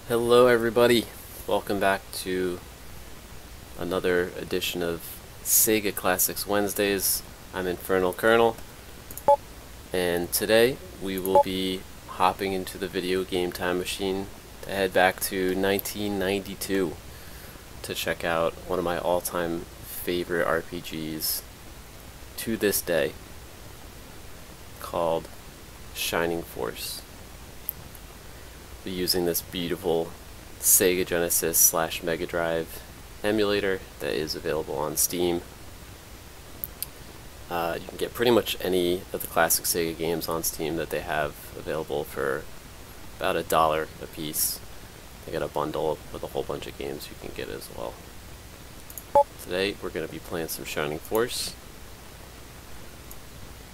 Hello everybody, welcome back to another edition of Sega Classics Wednesdays. I'm InfernalColonel, and today we will be hopping into the video game time machine to head back to 1992 to check out one of my all-time favorite RPGs to this day, called Shining Force. Be using this beautiful Sega Genesis / Mega Drive emulator that is available on Steam. You can get pretty much any of the classic Sega games on Steam that they have available for about $1 a piece. They got a bundle with a whole bunch of games you can get as well. Today we're going to be playing some Shining Force,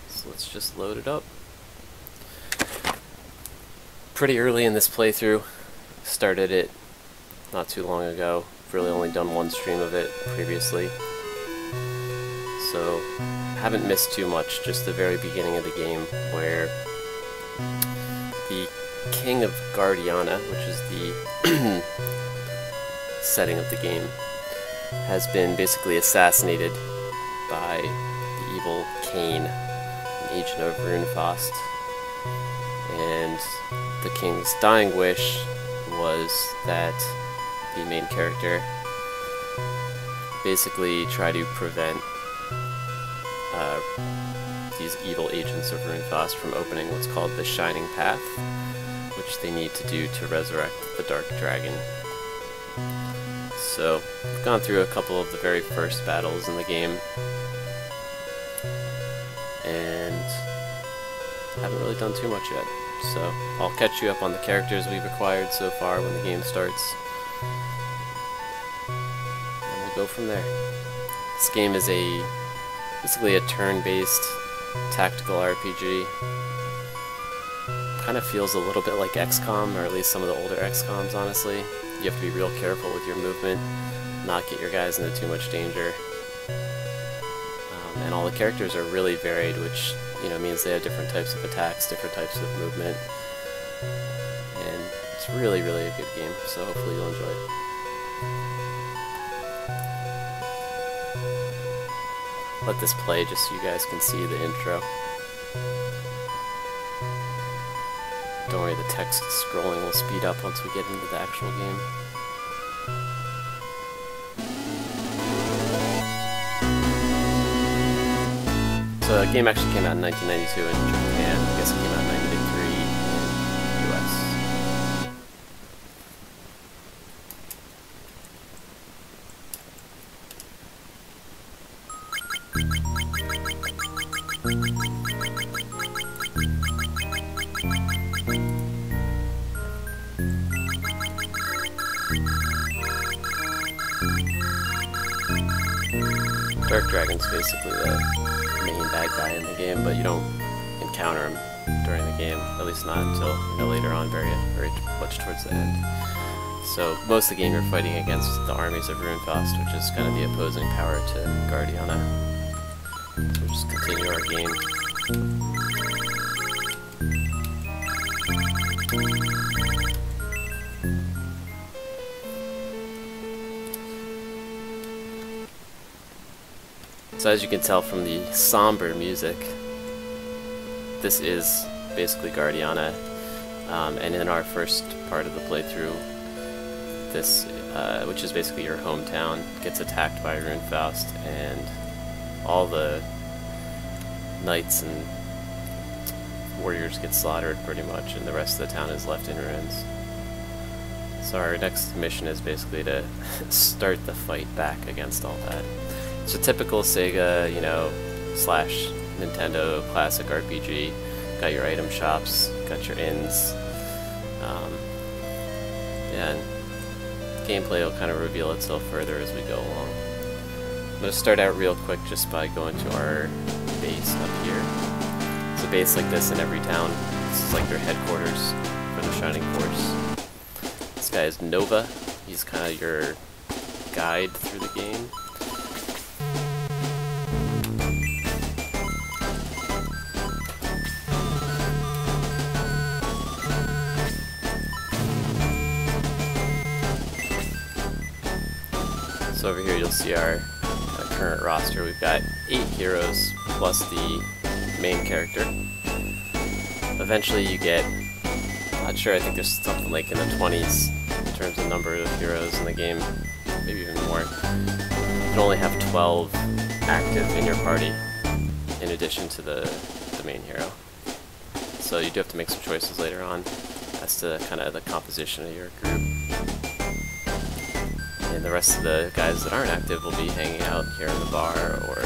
so let's just load it up. Pretty early in this playthrough, started it not too long ago, really only done one stream of it previously, so haven't missed too much, just the very beginning of the game where the King of Guardiana, which is the setting of the game, has been basically assassinated by the evil Kane, an agent of Runefaust, and the king's dying wish was that the main character basically try to prevent these evil agents of Runefaust from opening what's called the Shining Path, which they need to do to resurrect the Dark Dragon. So, we've gone through a couple of the very first battles in the game, and haven't really done too much yet. So, I'll catch you up on the characters we've acquired so far when the game starts, and we'll go from there. This game is basically a turn-based tactical RPG. Kind of feels a little bit like XCOM, or at least some of the older XCOMs, honestly. You have to be real careful with your movement, not get your guys into too much danger. And all the characters are really varied, which means they have different types of attacks, different types of movement, and it's really, really a good game, so hopefully you'll enjoy it. Let this play just so you guys can see the intro. Don't worry, the text scrolling will speed up once we get into the actual game. So the game actually came out in 1992 in Japan. I guess it came out in 1993 in the US. Dark Dragon's basically the main bad guy in the game, but you don't encounter him during the game, at least not until later on, very much towards the end. So most of the game you're fighting against the armies of Runefaust, which is kind of the opposing power to Guardiana. So we'll just continue our game. So as you can tell from the somber music, this is basically Guardiana And in our first part of the playthrough, this, which is basically your hometown, gets attacked by Runefaust, and all the knights and warriors get slaughtered pretty much, and the rest of the town is left in ruins. So our next mission is basically to start the fight back against all that. It's a typical Sega, you know, slash Nintendo classic RPG. Got your item shops, got your inns. Yeah, and gameplay will kind of reveal itself further as we go along. I'm going to start out real quick just by going to our base up here. It's a base like this in every town. This is like their headquarters for the Shining Force. This guy is Nova. He's kind of your guide through the game. So over here you'll see our current roster. We've got 8 heroes plus the main character. Eventually you get, not sure, I think there's something like in the 20s in terms of number of heroes in the game, maybe even more. You can only have 12 active in your party in addition to the main hero. So you do have to make some choices later on as to kind of the composition of your group. And the rest of the guys that aren't active will be hanging out here in the bar or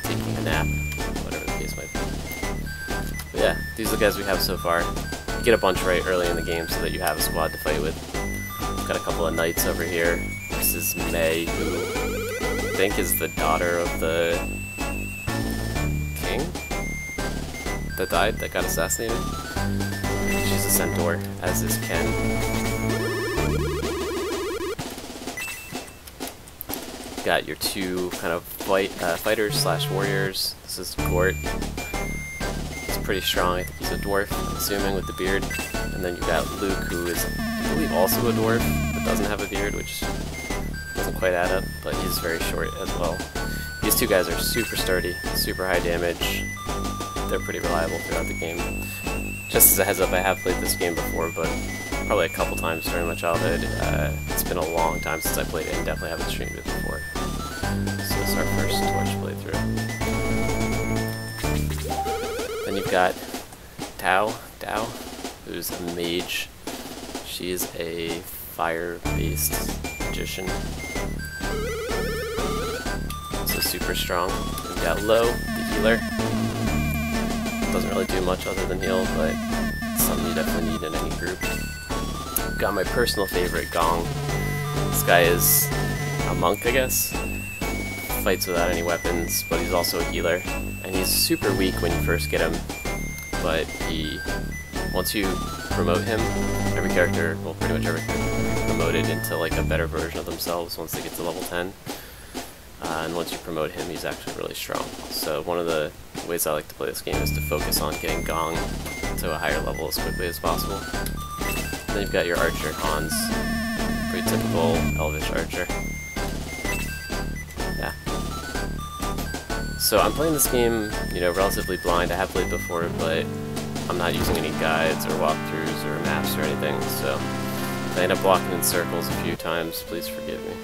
taking a nap, whatever the case might be. But yeah, these are the guys we have so far. You get a bunch right early in the game so that you have a squad to fight with. We've got a couple of knights over here. This is May, who I think is the daughter of the king that died, that got assassinated. She's a centaur, as is Ken. Got your 2 kind of fighters slash warriors. This is Gort. He's pretty strong. I think he's a dwarf, I'm assuming, with the beard. And then you got Luke, who is, I believe, also a dwarf, but doesn't have a beard, which doesn't quite add up, but he's very short as well. These 2 guys are super sturdy, super high damage. They're pretty reliable throughout the game. Just as a heads up, I have played this game before, but probably a couple times during my childhood. It's been a long time since I played it, and definitely haven't streamed it before. So this is our first Twitch playthrough. Then you've got Dao, who's a mage. She is a fire-based magician. So super strong. We've got Lo, the healer. Doesn't really do much other than heal, but it's something you definitely need in any group. Got my personal favorite, Gong. This guy is a monk, I guess. Fights without any weapons, but he's also a healer. And he's super weak when you first get him, but once you promote him, every character, well, pretty much every character will be promoted into like a better version of themselves once they get to level 10. And once you promote him, he's actually really strong. So one of the ways I like to play this game is to focus on getting Gong to a higher level as quickly as possible. Then you've got your archer, Hans. Pretty typical elvish archer. Yeah. So I'm playing this game, you know, relatively blind. I have played before, but I'm not using any guides or walkthroughs or maps or anything, so if I end up walking in circles a few times, please forgive me.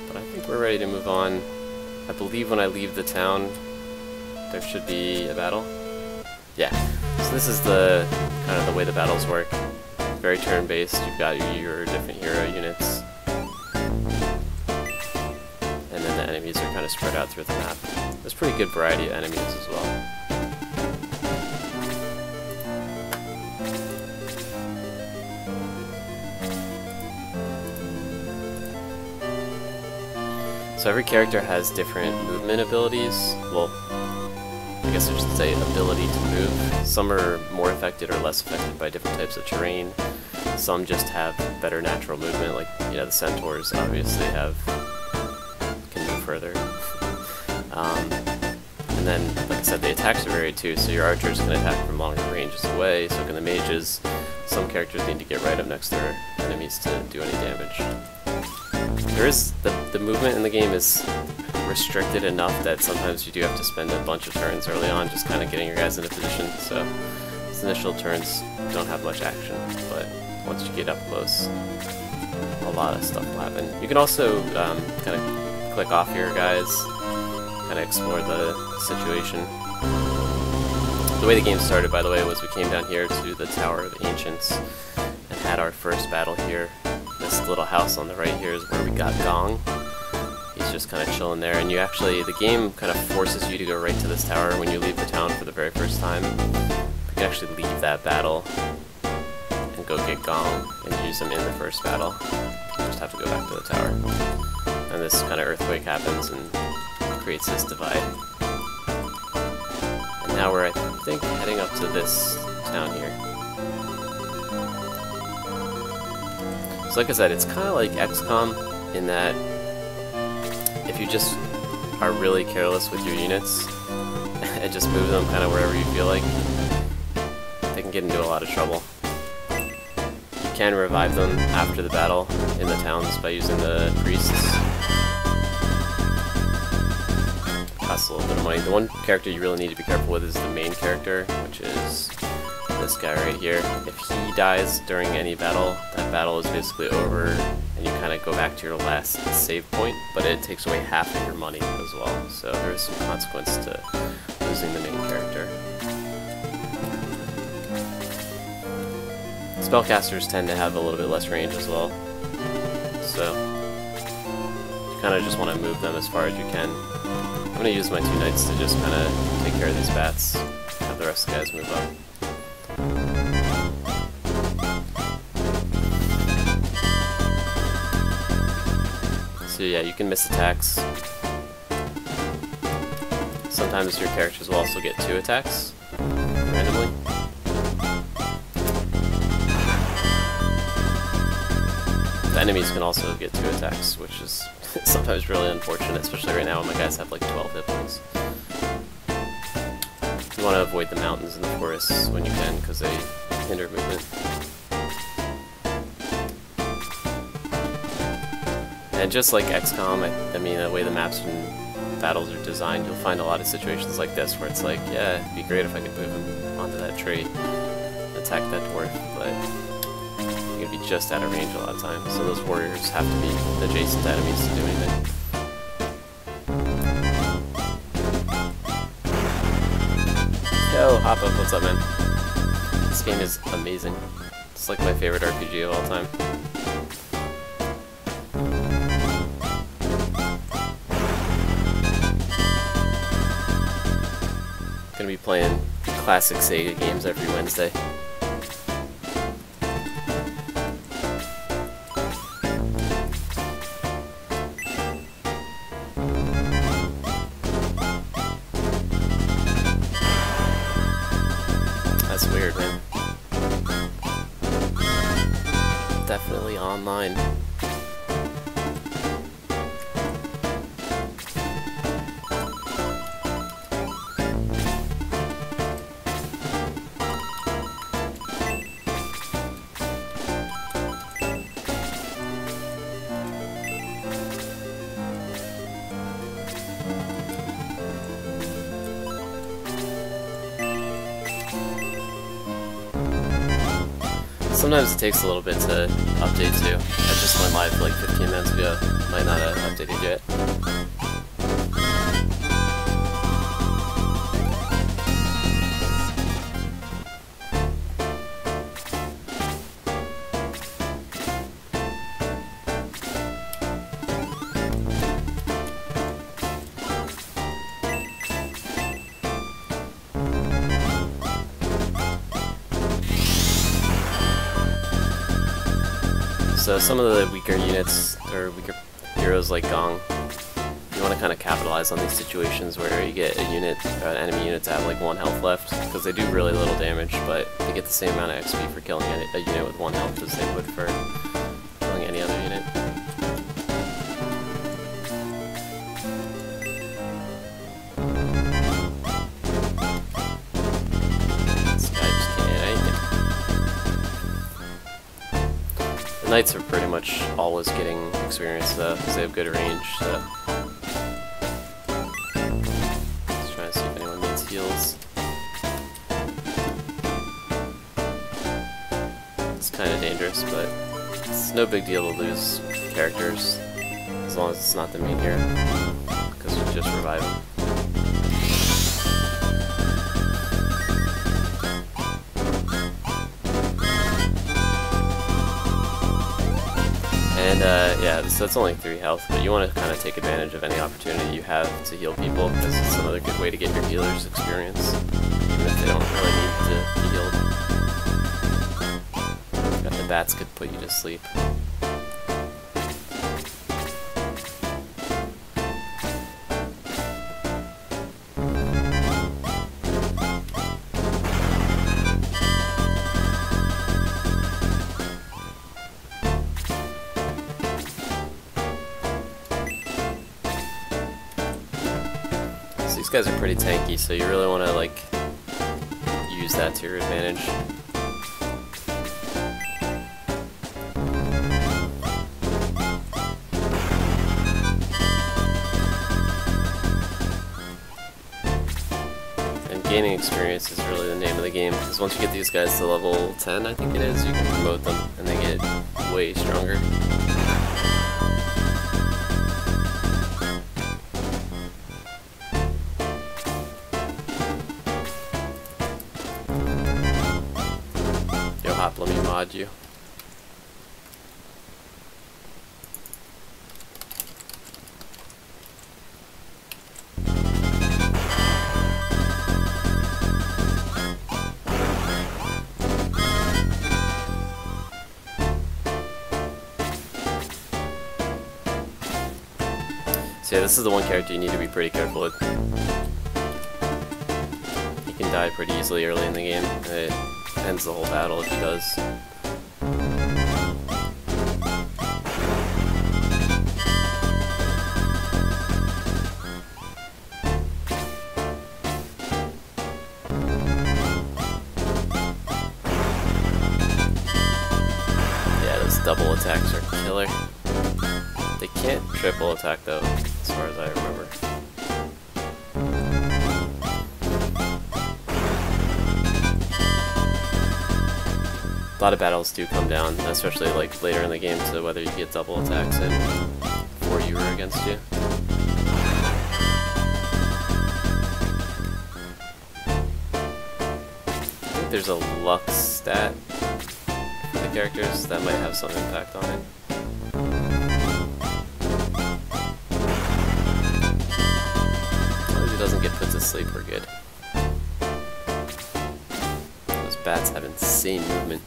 But I think we're ready to move on. I believe when I leave the town, there should be a battle. Yeah. So this is the kind of the way the battles work. Very turn-based. You've got your different hero units, and then the enemies are kind of spread out through the map. There's pretty good variety of enemies as well. So every character has different movement abilities. Well, I guess I should say ability to move. Some are more affected or less affected by different types of terrain. Some just have better natural movement, like, you know, the centaurs obviously can move further. And then, like I said, the attacks are varied too, so your archers can attack from longer ranges away, so can the mages. Some characters need to get right up next to their enemies to do any damage. There is, the movement in the game is restricted enough that sometimes you do have to spend a bunch of turns early on just kind of getting your guys into position, so His initial turns don't have much action, but once you get up close, a lot of stuff will happen. You can also kind of click off here, guys, kind of explore the situation. The way the game started, by the way, was we came down here to the Tower of Ancients and had our first battle here. This little house on the right here is where we got Gong. He's just kind of chilling there, and the game kind of forces you to go right to this tower when you leave the town for the very first time. You can actually leave that battle and go get Gong and use them in the first battle. You just have to go back to the tower. And this kind of earthquake happens and creates this divide. And now we're, I think, heading up to this town here. So like I said, it's kind of like XCOM in that if you just are really careless with your units and just move them kind of wherever you feel like, they can get into a lot of trouble. You can revive them after the battle in the towns by using the priests. Costs a little bit of money. The one character you really need to be careful with is the main character, which is this guy right here. If he dies during any battle, that battle is basically over, and you kind of go back to your last save point, but it takes away half of your money as well, so there is some consequence to losing the main character. Spellcasters tend to have a little bit less range as well, so you kind of just want to move them as far as you can. I'm going to use my 2 knights to just kind of take care of these bats, have the rest of the guys move up. So yeah, you can miss attacks. Sometimes your characters will also get 2 attacks randomly. The enemies can also get 2 attacks, which is sometimes really unfortunate, especially right now when my guys have like 12 hit points. You want to avoid the mountains and the forests when you can, because they hinder movement. And just like XCOM, I mean, the way the maps and battles are designed, you'll find a lot of situations like this where it's like, yeah, it'd be great if I could move him onto that tree and attack that dwarf, but you're gonna be just out of range a lot of times, so those warriors have to be adjacent to enemies to do anything. Yo, hop up, what's up, man? This game is amazing. It's like my favorite RPG of all time. Gonna be playing classic Sega games every Wednesday. That's weird, man. Definitely online. Sometimes it takes a little bit to update too. I just went live like 15 minutes ago. Might not have updated yet. So some of the weaker units, or weaker heroes like Gong, you want to kind of capitalize on these situations where you get an enemy unit to have like 1 health left, because they do really little damage, but they get the same amount of XP for killing a unit with 1 health as they would for killing any other unit. The knights are pretty much always getting experience though, because they have good range, so... Let's try to see if anyone needs heals. kind of dangerous, but it's no big deal to lose characters as long as it's not the main hero, because you just revive them. And yeah, so it's only 3 health, but you want to kind of take advantage of any opportunity you have to heal people, because it's another good way to get your healers experience, even if they don't really need to be healed. Got the bats could put you to sleep. These guys are pretty tanky, so you really want to like use that to your advantage. And gaining experience is really the name of the game, because once you get these guys to level 10, I think it is, you can promote them and they get way stronger. Let me mod you. So yeah, this is the one character you need to be pretty careful with. He can die pretty easily early in the game, and it ends the whole battle if he does. Yeah, those double attacks are killer. They can't triple attack though, as far as I remember. A lot of battles do come down, especially like later in the game, to whether you get double attacks in for you or against you. I think there's a luck stat for the characters that might have some impact on it. As long as he doesn't get put to sleep, we're good. Those bats have insane movement.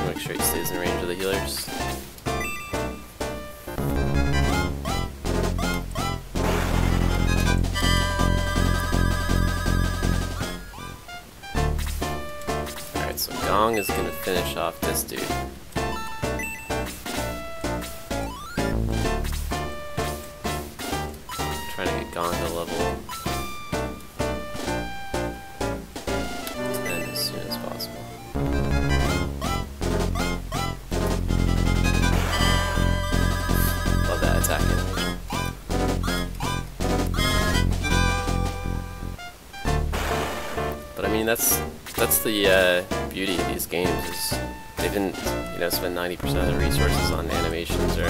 Make sure he stays in range of the healers. Alright, so Gong is going to finish off this dude. Trying to get Gong to level 10 as soon as possible. Love that attack animation. But I mean, that's the beauty of these games, is they didn't, spend 90% of the resources on animations or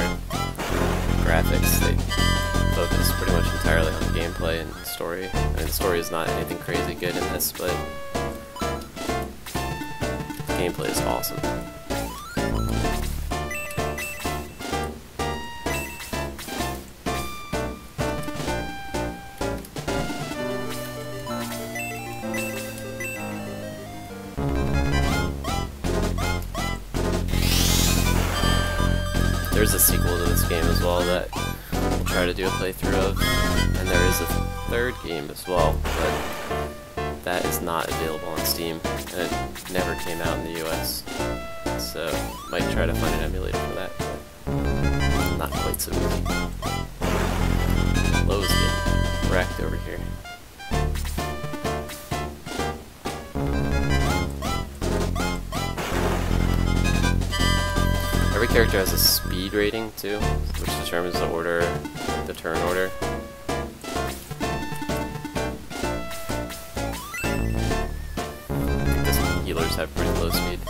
graphics. They focus pretty much entirely on gameplay and story. I mean, the story is not anything crazy good in this, but the gameplay is awesome. There's a sequel to this game as well that will try to do a playthrough of. And there is a third game as well, but that is not available on Steam, and it never came out in the US. So might try to find an emulator for that, but not quite so easy. Lowe's getting wrecked over here. Every character has a speed rating too, which determines the order, the turn order. I think healers have pretty low speed.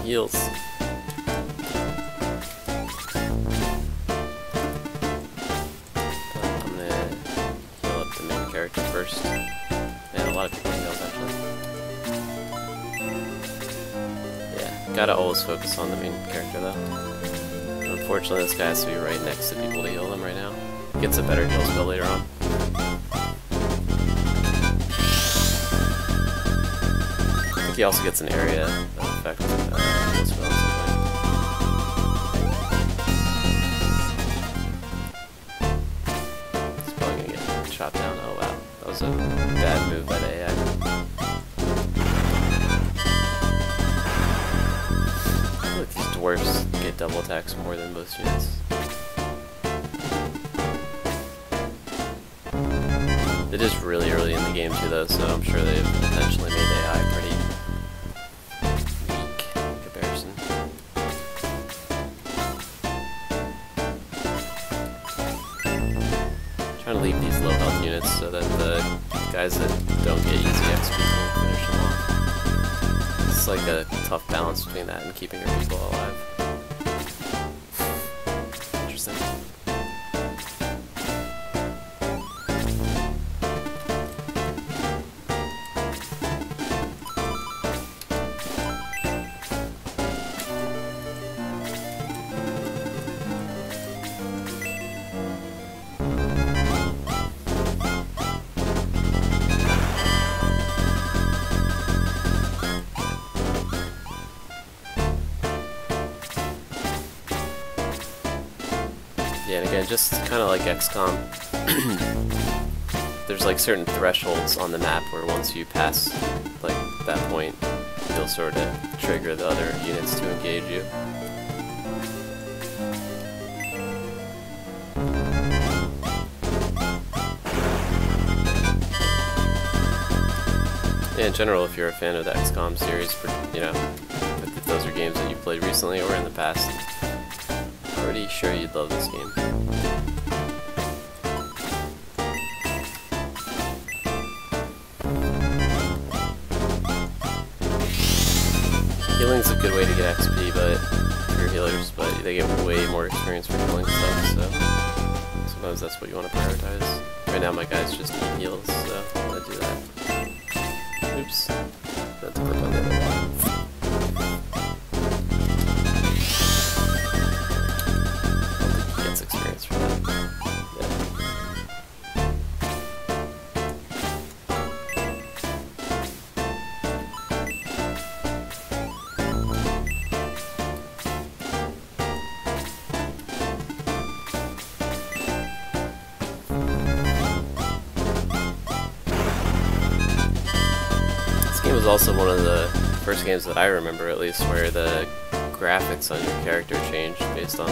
Heals. I'm gonna heal up the main character first. And a lot of people heals actually. Yeah, gotta always focus on the main character though. And unfortunately this guy has to be right next to people to heal them right now. Gets a better heal spell later on. I think he also gets an area effect. Shot down. Oh wow, that was a bad move by the AI. Look, these dwarves get double attacks more than most units. It is really early in the game too though, so I'm sure they've intentionally made AI pretty weak in comparison. Trying to leave these low health units so that the guys that don't get easy XP can finish them off. It's like a tough balance between that and keeping your people alive. Interesting. Yeah, and again, just kind of like XCOM, there's like certain thresholds on the map where once you pass like that point, you'll sort of trigger the other units to engage you. Yeah, in general, if you're a fan of the XCOM series, you know, if those are games that you've played recently or in the past, pretty sure you'd love this game. Healing's a good way to get XP, but for healers, but they get way more experience for healing stuff, so sometimes that's what you want to prioritize. Right now my guys just need heals, so I'm gonna do that. Oops. That's click on the other one. Experience for that. Yeah. This game was also one of the first games that I remember, at least, where the graphics on your character changed based on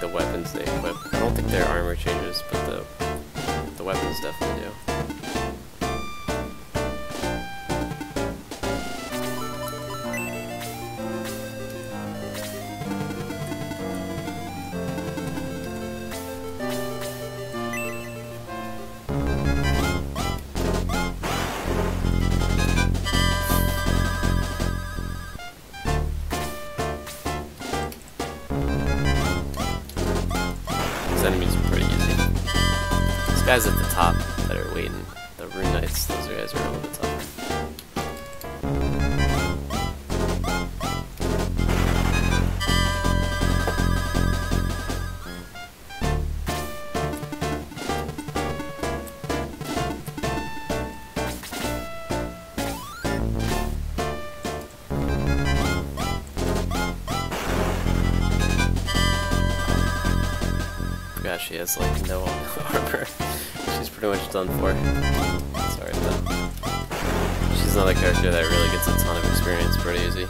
the weapons they equip. I don't think their armor changes, but the weapons definitely do. guys at the top that are waiting, the Rune Knights, those guys are a little bit tougher. She has like no armor. She's pretty much done for. Sorry though. She's another character that really gets a ton of experience pretty easy.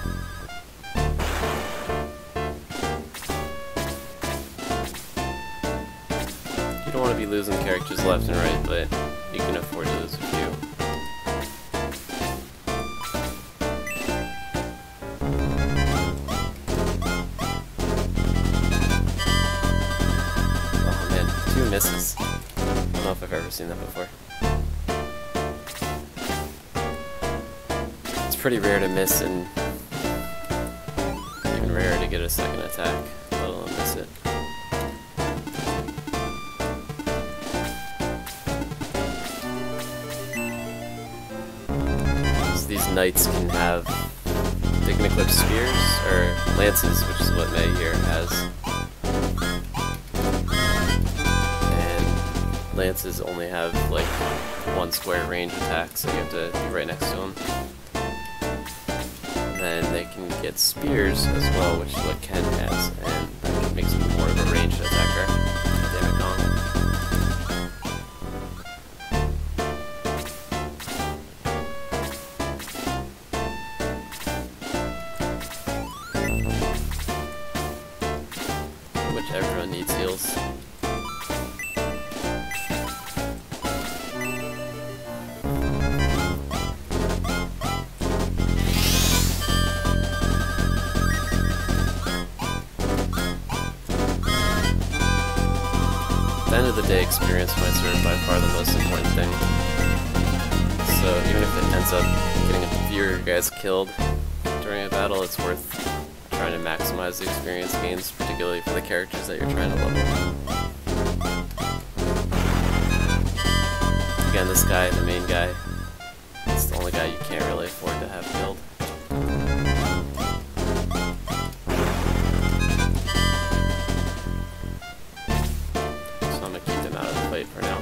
You don't want to be losing characters left and right, but you can afford to lose a few. Misses. I don't know if I've ever seen that before. It's pretty rare to miss, and even rarer to get a second attack, let alone miss it. So these knights can have Digniclip spears, or lances, which is what May here has. Lances only have like one square range attack, so you have to be right next to them. And then they can get spears as well, which is what Ken has, and that makes them more of a ranged attacker. Damn it, Gong. Which everyone needs heals. At the end of the day, experience points are by far the most important thing. So even if it ends up getting a few of your guys killed during a battle, it's worth trying to maximize the experience gains, particularly for the characters that you're trying to level. Again, this guy, the main guy, it's the only guy you can't really afford to have killed. For now.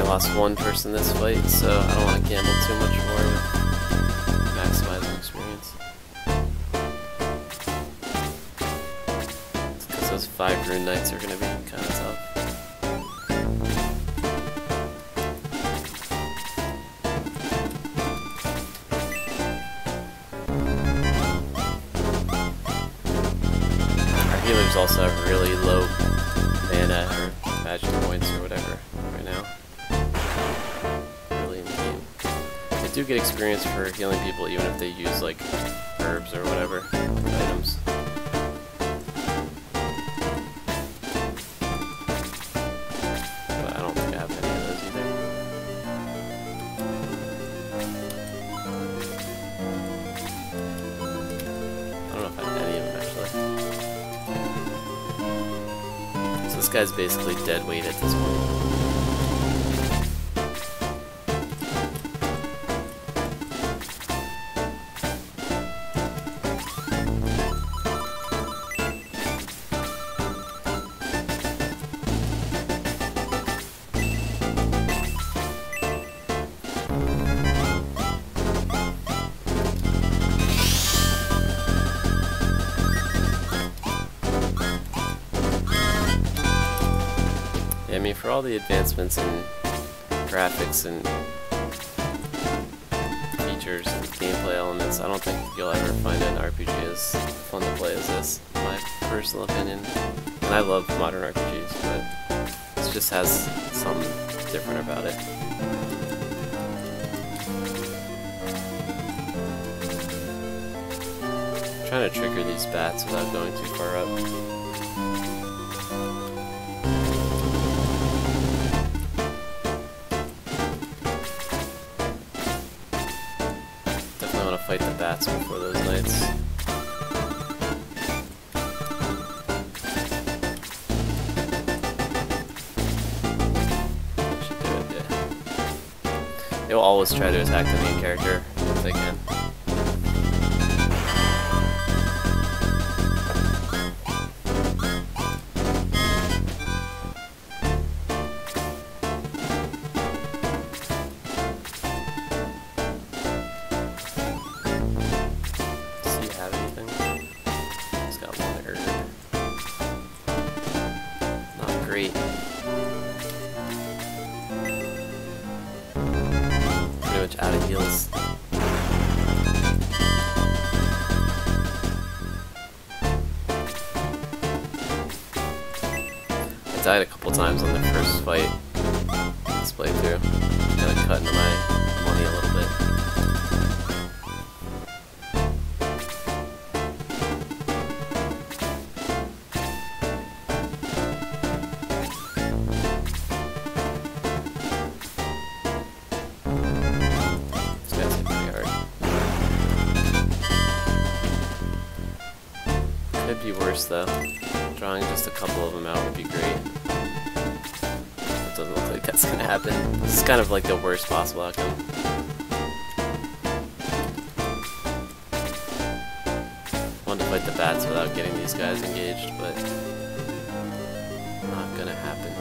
Lost one person this fight, so I don't want to gamble too much more with maximizing experience. Because those 5 Rune Knights are going to be kind of tough. Our healers also have really low mana or magic points or whatever right now. They do get experience for healing people even if they use like herbs or whatever items. But I don't think I have any of those either. So this guy's basically dead weight at this point. I mean, for all the advancements in graphics and features and gameplay elements, I don't think you'll ever find an RPG as fun to play as this, in my personal opinion. And I love modern RPGs, but this just has something different about it. I'm trying to trigger these bats without going too far up. Fight the bats before those knights. Should do it, yeah. They will always try to attack the main character if they can. Great. Pretty much out of heals. I died a couple times on the first fight in this playthrough. Kinda cut into my money a little bit. Could be worse though. Drawing just a couple of them out would be great. It doesn't look like that's gonna happen. This is kind of like the worst possible outcome. Wanted to fight the bats without getting these guys engaged, but not gonna happen.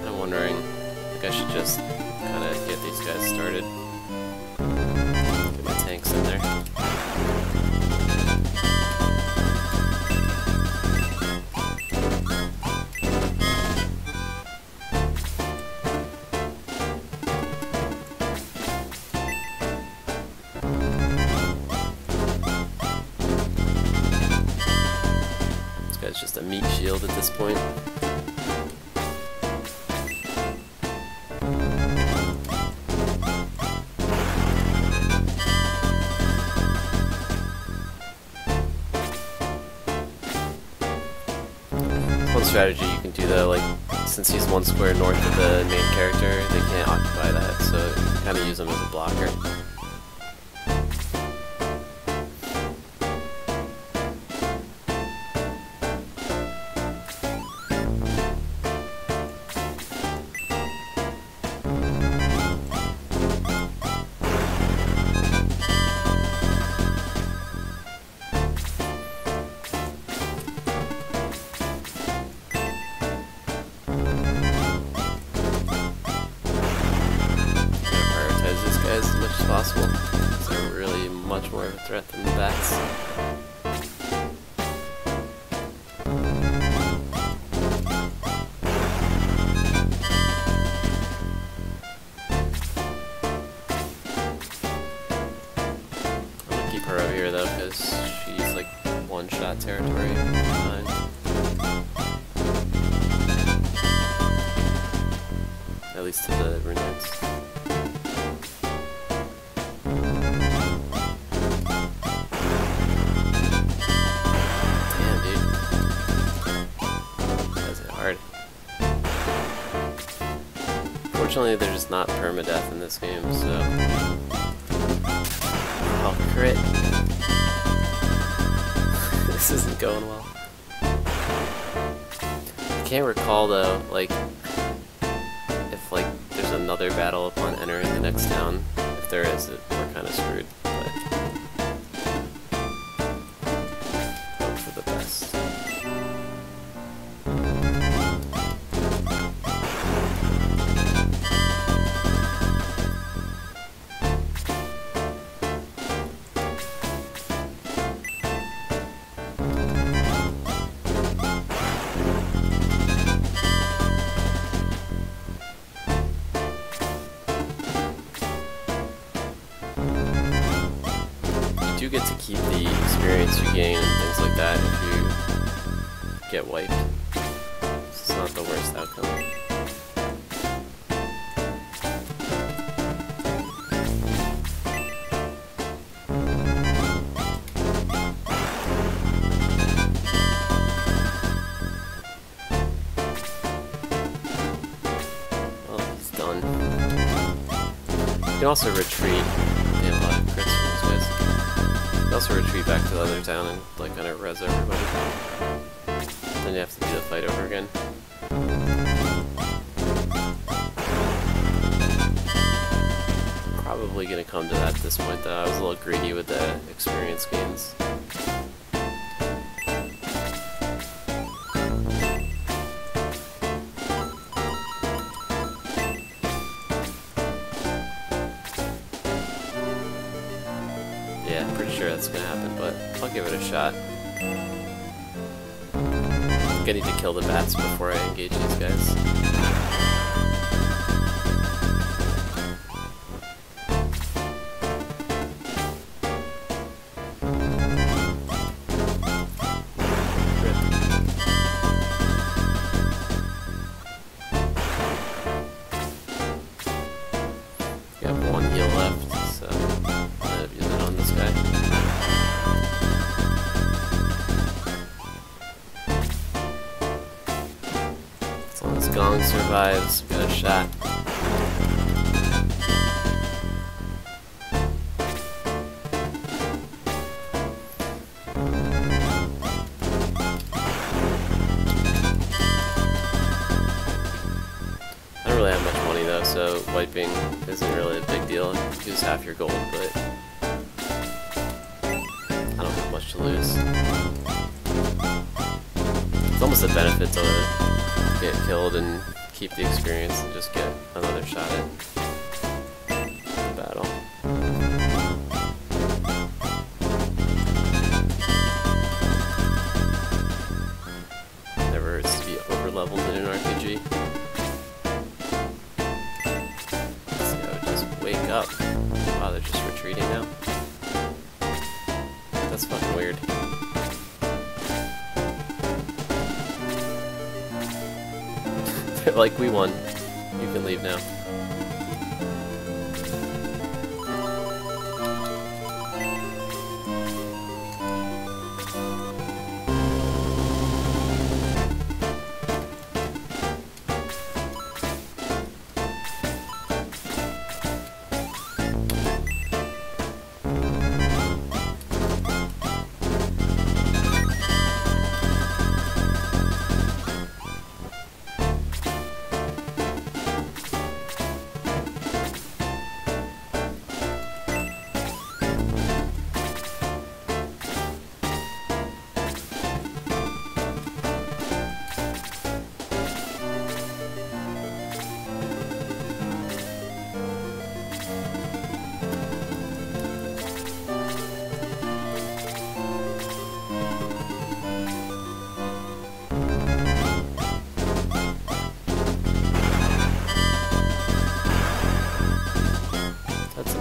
I'm wondering, I think I should just kinda get these guys started. Get my tanks in there. It's just a meat shield at this point. One strategy you can do though, like since he's one square north of the main character, they can't occupy that, so you can kind of use him as a blocker. As much as possible. They're really much more of a threat than the bats. I'm gonna keep her over here though, because she's like one-shot territory. Fine. At least to the Runefaust. Unfortunately, there's not permadeath in this game, so... Oh, crit. This isn't going well. can't recall though, like, if like there's another battle upon entering the next town. If there is, we're kind of screwed. But hope for the best. You get to keep the experience you gain and things like that if you get wiped. It's not the worst outcome. Well, he's done. You can also retreat. Yeah, a lot of crits from these guys. Also retreat back to the other town and like kind of res everybody. Then you have to do the fight over again. Probably gonna come to that at this point though. I was a little greedy with the experience gains. Yeah, pretty sure that's gonna happen, but I'll give it a shot. I think I need to kill the bats before I engage these guys. We have one heal left, so I'll use it on this guy. As long as Gong survives, we got a shot. I don't really have much money though, so wiping isn't really a big deal. You lose half your gold, but I don't have much to lose. It's almost a benefit to get killed and keep the experience and just get another shot at the battle. Never hurts to be over leveled in an RPG. Wake up. Wow, they're just retreating now. That's fucking weird. They're like, we won. You can leave now.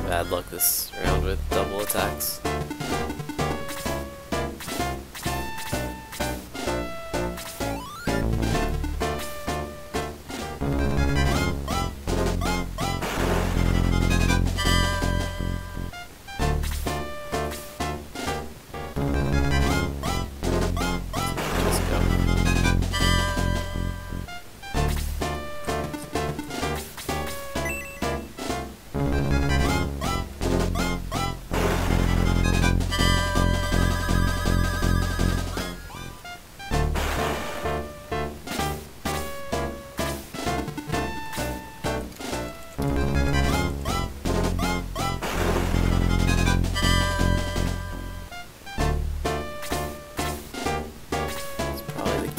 Bad luck this round with double attacks.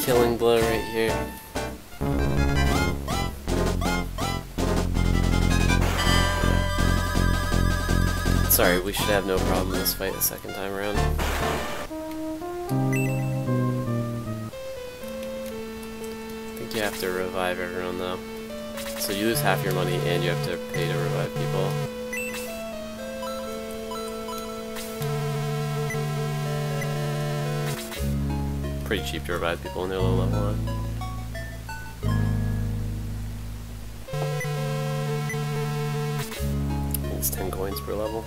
killing blow right here. Sorry, we should have no problem in this fight the second time around. I think you have to revive everyone though. So you lose half your money and you have to pay to revive people. Pretty cheap to revive people when they're low level on. It's 10 coins per level.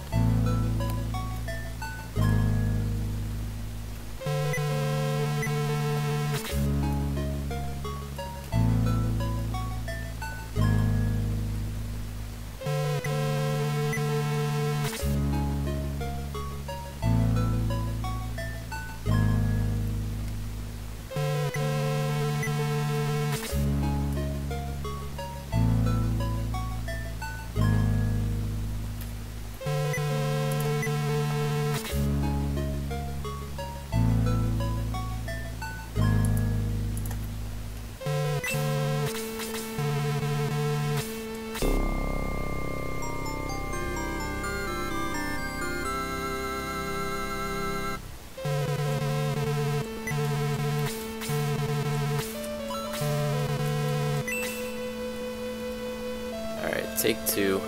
Take 2.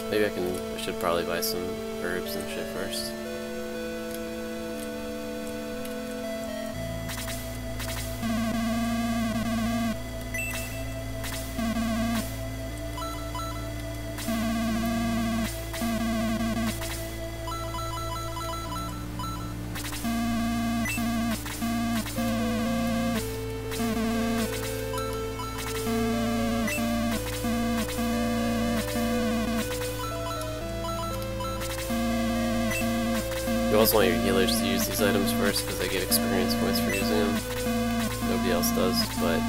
Maybe I should probably buy some herbs and shit first. You always want your healers to use these items first because they get experience points for using them. Nobody else does, but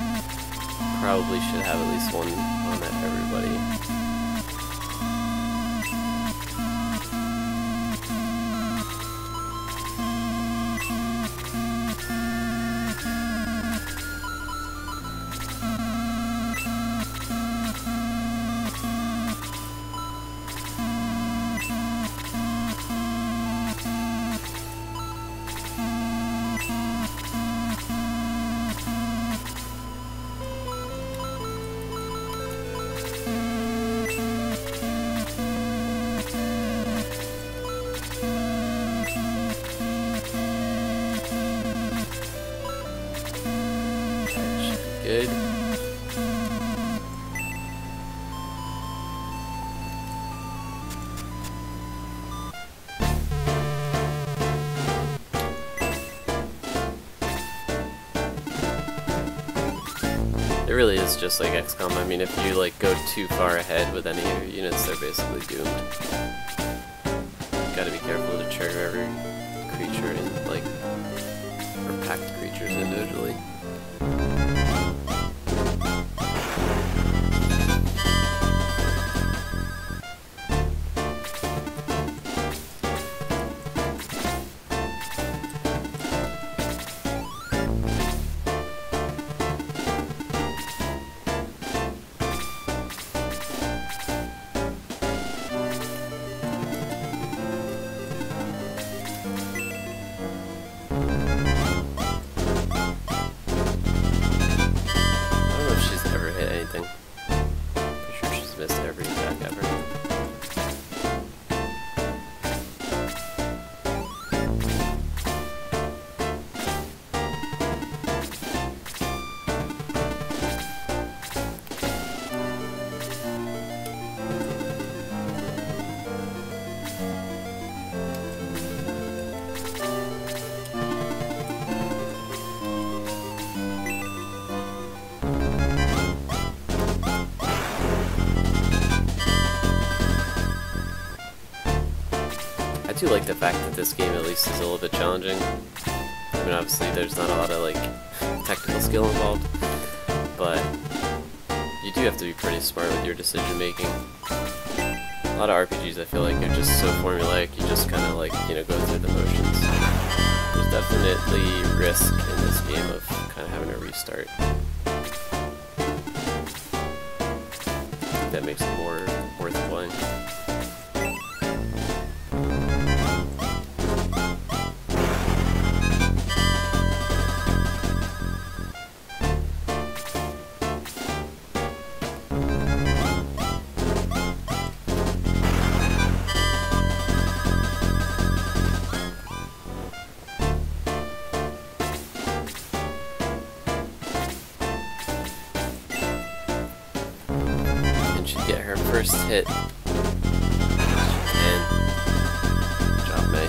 probably should have at least one on everybody. Good. It really is just like XCOM. I mean, if you like go too far ahead with any of your units, they're basically doomed. Gotta be careful to trigger every creature in, like, or packed creatures individually. I do like the fact that this game at least is a little bit challenging. I mean, obviously there's not a lot of like technical skill involved, but you do have to be pretty smart with your decision making. A lot of RPGs I feel like are just so formulaic, you just kind of like, you know, go through the motions. There's definitely risk in this game of kind of having to restart. That makes it more worth playing. Get her first hit. And good job, May.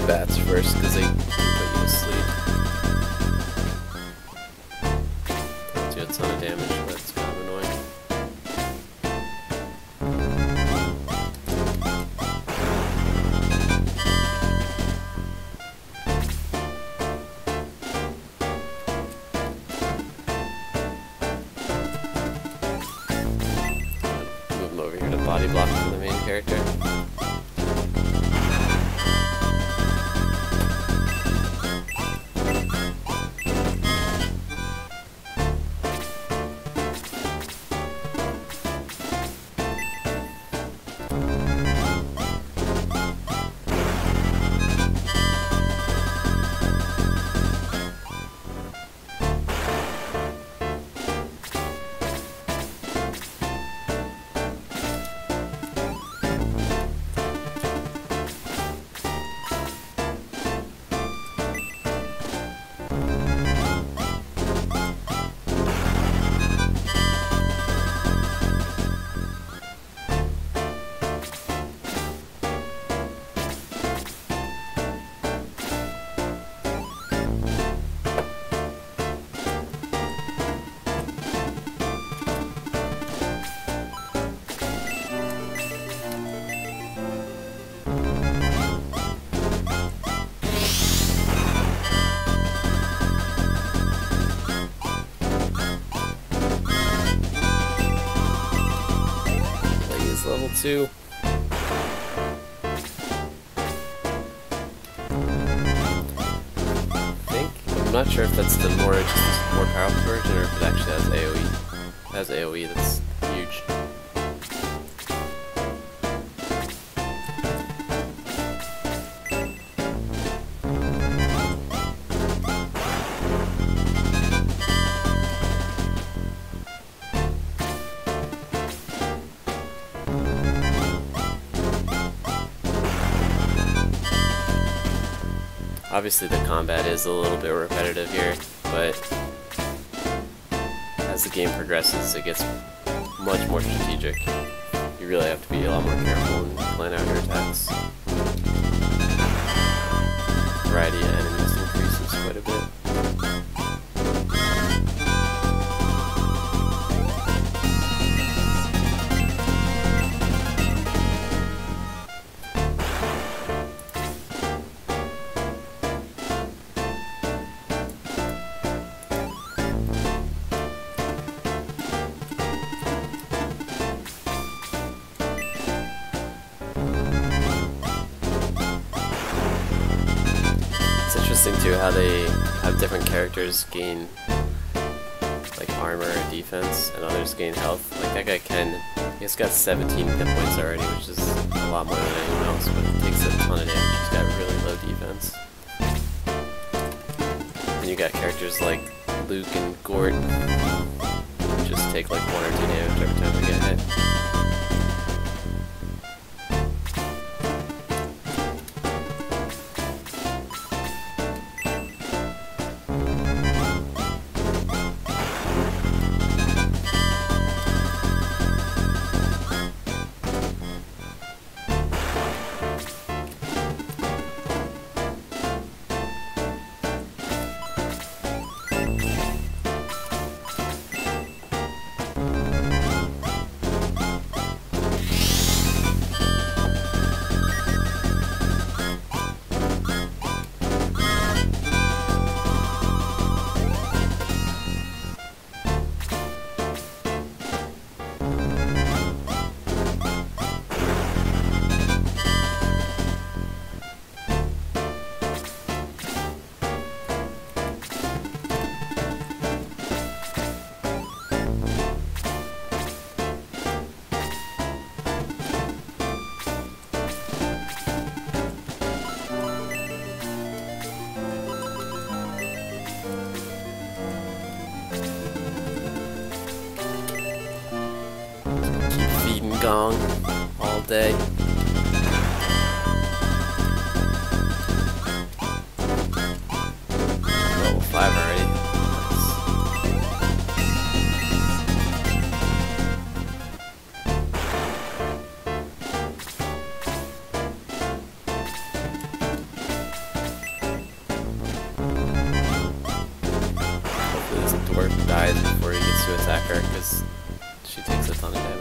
Bats first because they can put you to sleep. Don't do a ton of damage, but it's kind of annoying. Move them over here to body block for the main character. Level 2. I'm not sure if that's the more powerful version or if it actually has AoE. It has AoE, that's huge. Obviously the combat is a little bit repetitive here, but as the game progresses it gets much more strategic. You really have to be a lot more careful and plan out your attacks. Variety of enemies increases quite a bit. Interesting too how they have different characters gain like armor or defense and others gain health. Like that guy Ken, he's got 17 hit points already, which is a lot more than anyone else, but he takes a ton of damage. He's got really low defense. And you got characters like Luke and Gort who just take like 1 or 2 damage every time they get hit. Gong all day. Level 5 already. Hopefully this dwarf dies before he gets to attack her, because she takes a ton of damage.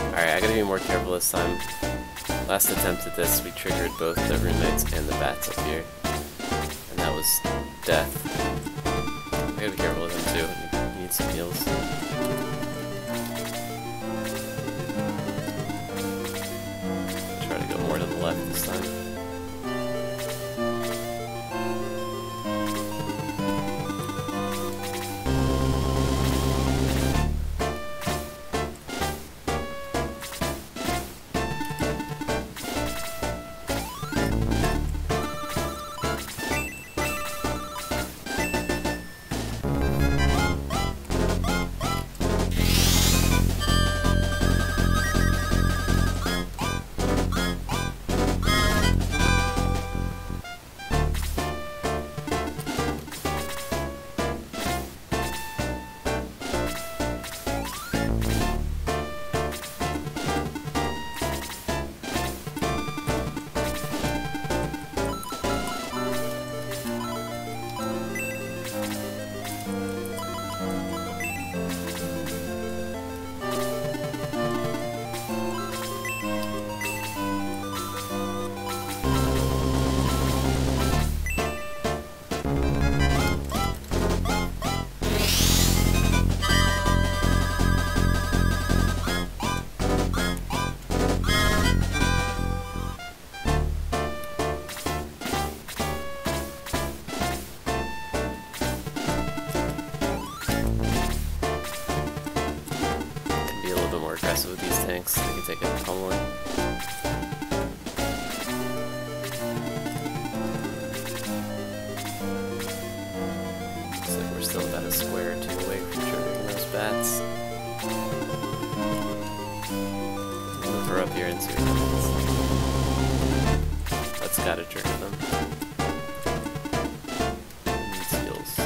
Alright, I gotta be more careful this time. Last attempt at this, we triggered both the Rune Knights and the bats up here. And that was death. I gotta be careful with him too. He needs some heals. Try to go more to the left this time. Aggressive with these tanks, they can take a pummeling. still about a square or two away from triggering those bats. Move her up here and see what happens. That's gotta trigger them. Seals.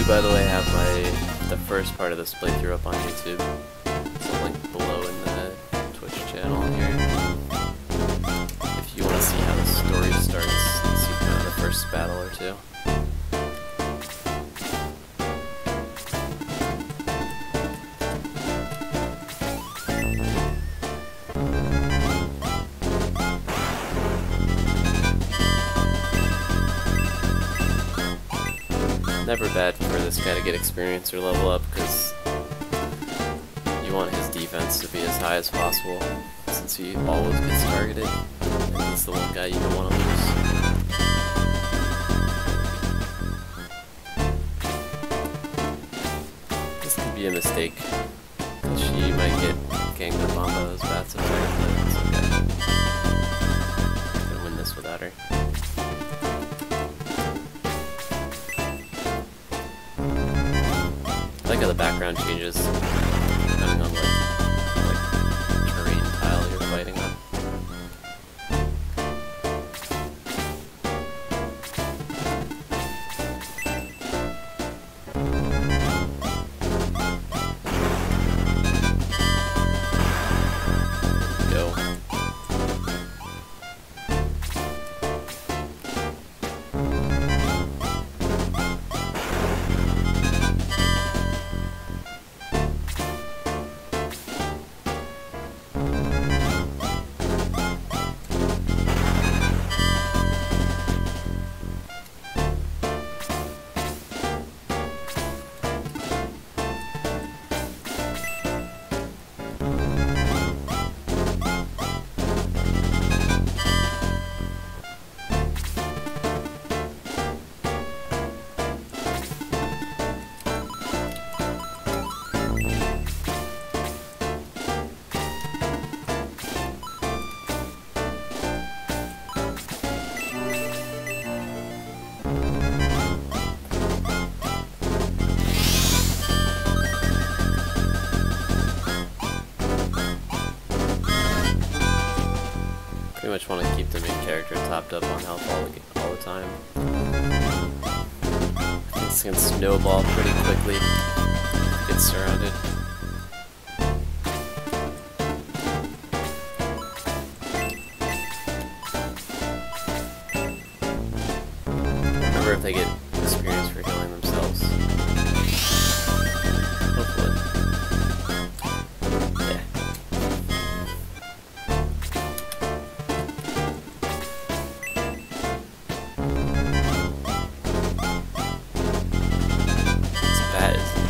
By the way, I have the first part of this playthrough up on YouTube. It's a link below in the Twitch channel here. If you want to see how the story starts, see kind of the first battle or two. Never bad for this guy to get experience or level up, because you want his defense to be as high as possible, since he always gets targeted, and he's the one guy you don't want to lose. This could be a mistake. She might get ganged up on by those bats up there, but it's okay. I'm gonna win this without her. I like how the background changes depending on like terrain tile you're fighting on. Go. Pretty much want to keep the main character topped up on health all the time. This can snowball pretty quickly. Get surrounded. Remember if they get experience for healing themselves. Hopefully. Yeah.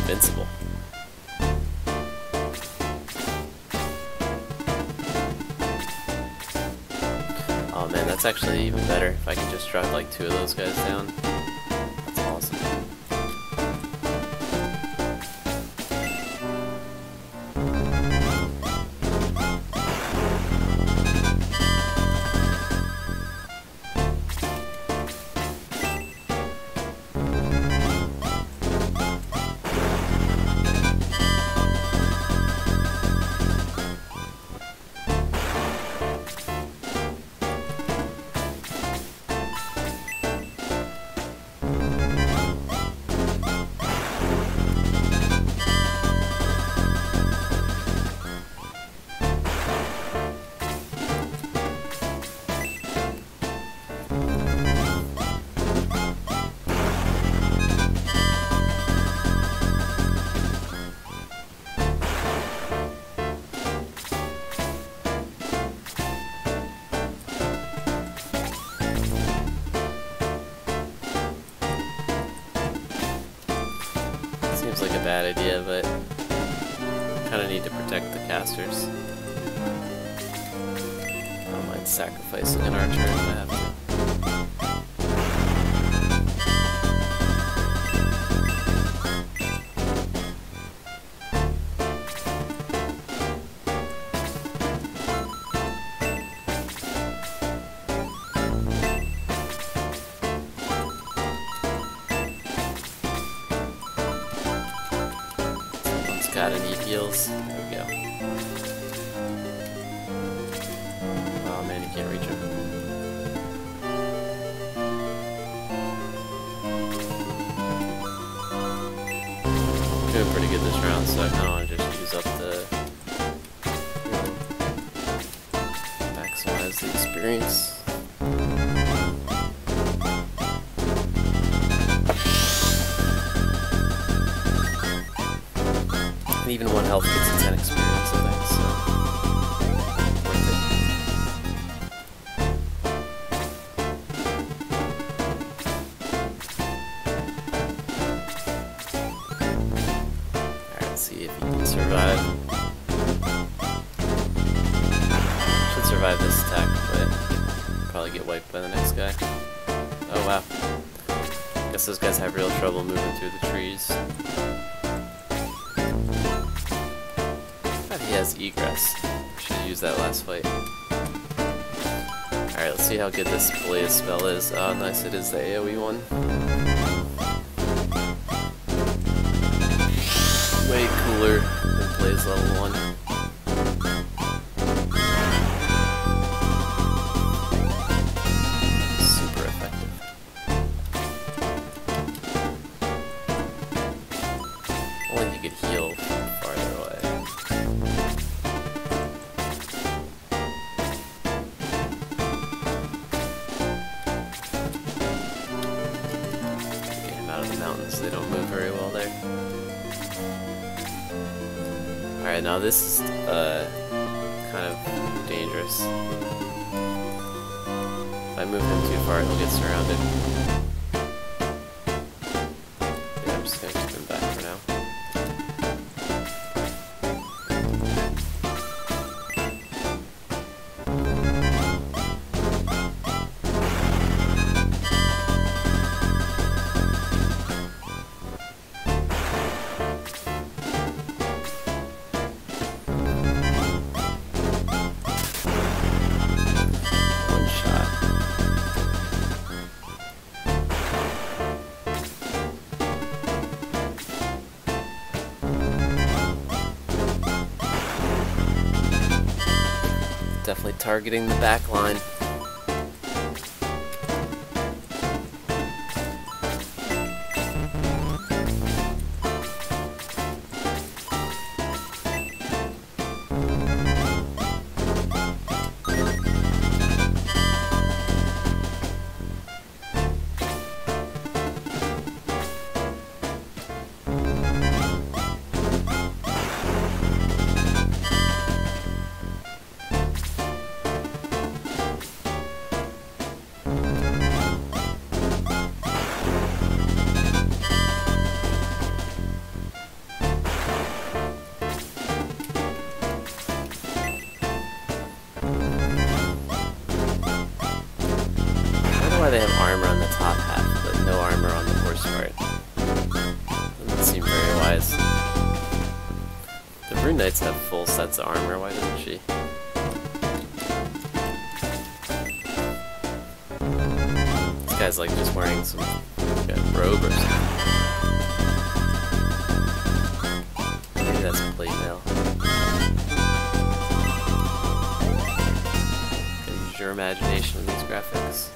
Invincible. Oh man, that's actually even better if I can just drop like 2 of those guys down. That's awesome. Seems like a bad idea, but kind of need to protect the casters. I don't mind sacrificing an archer if I have to. Gotta need heals. There we go. Oh man, you can't reach him. Doing pretty good this round, so I kinda wanna just use up the maximize the experience. And even 1 health gets a 10 experience, I think, so worth it. Alright, let's see if he can survive. Should survive this attack, but probably get wiped by the next guy. Oh wow. Guess those guys have real trouble moving through the trees. He has egress. Should use that last fight. Alright, let's see how good this blaze spell is. Oh, nice, it is the AoE one. Way cooler than blaze level 1. Super effective. Only he could heal farther away. They don't move very well there. Alright, now this is kind of dangerous. If I move him too far, he'll get surrounded. Yeah, I'm just gonna keep him back for now. Definitely targeting the back line. Why they have armor on the top half, but no armor on the horse part. Doesn't seem very wise. The Rune Knights have full sets of armor, why didn't she? This guy's like just wearing some robe or something. Maybe that's plate mail. Gotta use your imagination in these graphics.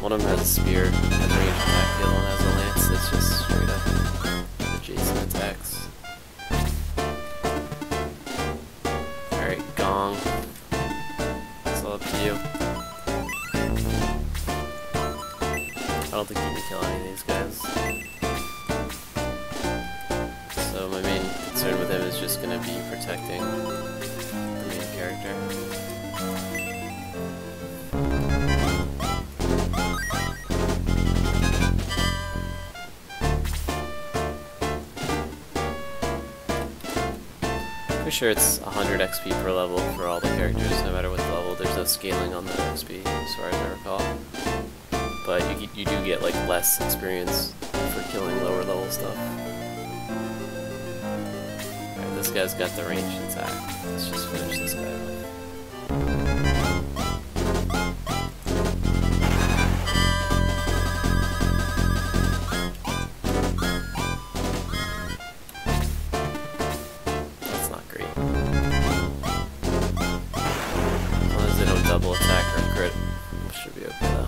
One of them has a spear, has a range attack, the other one has a lance that's just straight up adjacent attacks. Alright, Gong. It's all up to you. I don't think you can kill any of these guys. So my main concern with him is just going to be protecting the main character. Pretty sure it's 100 XP per level for all the characters, no matter what level. There's no scaling on the XP, as far as I recall. But you do get like less experience for killing lower level stuff. Alright, this guy's got the ranged attack. Let's just finish this guy off. Double attack or crit. Should be okay though.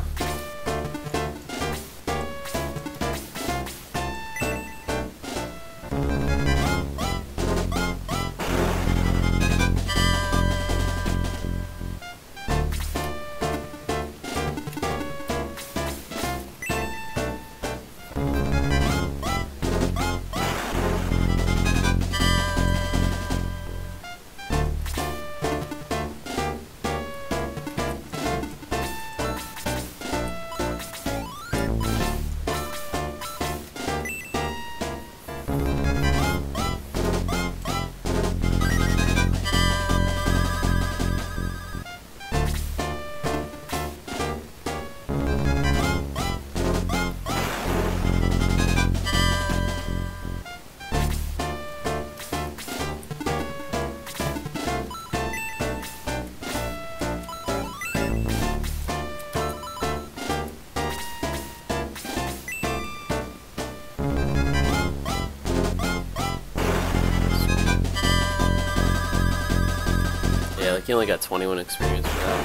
Yeah, like he only got 21 experience for that,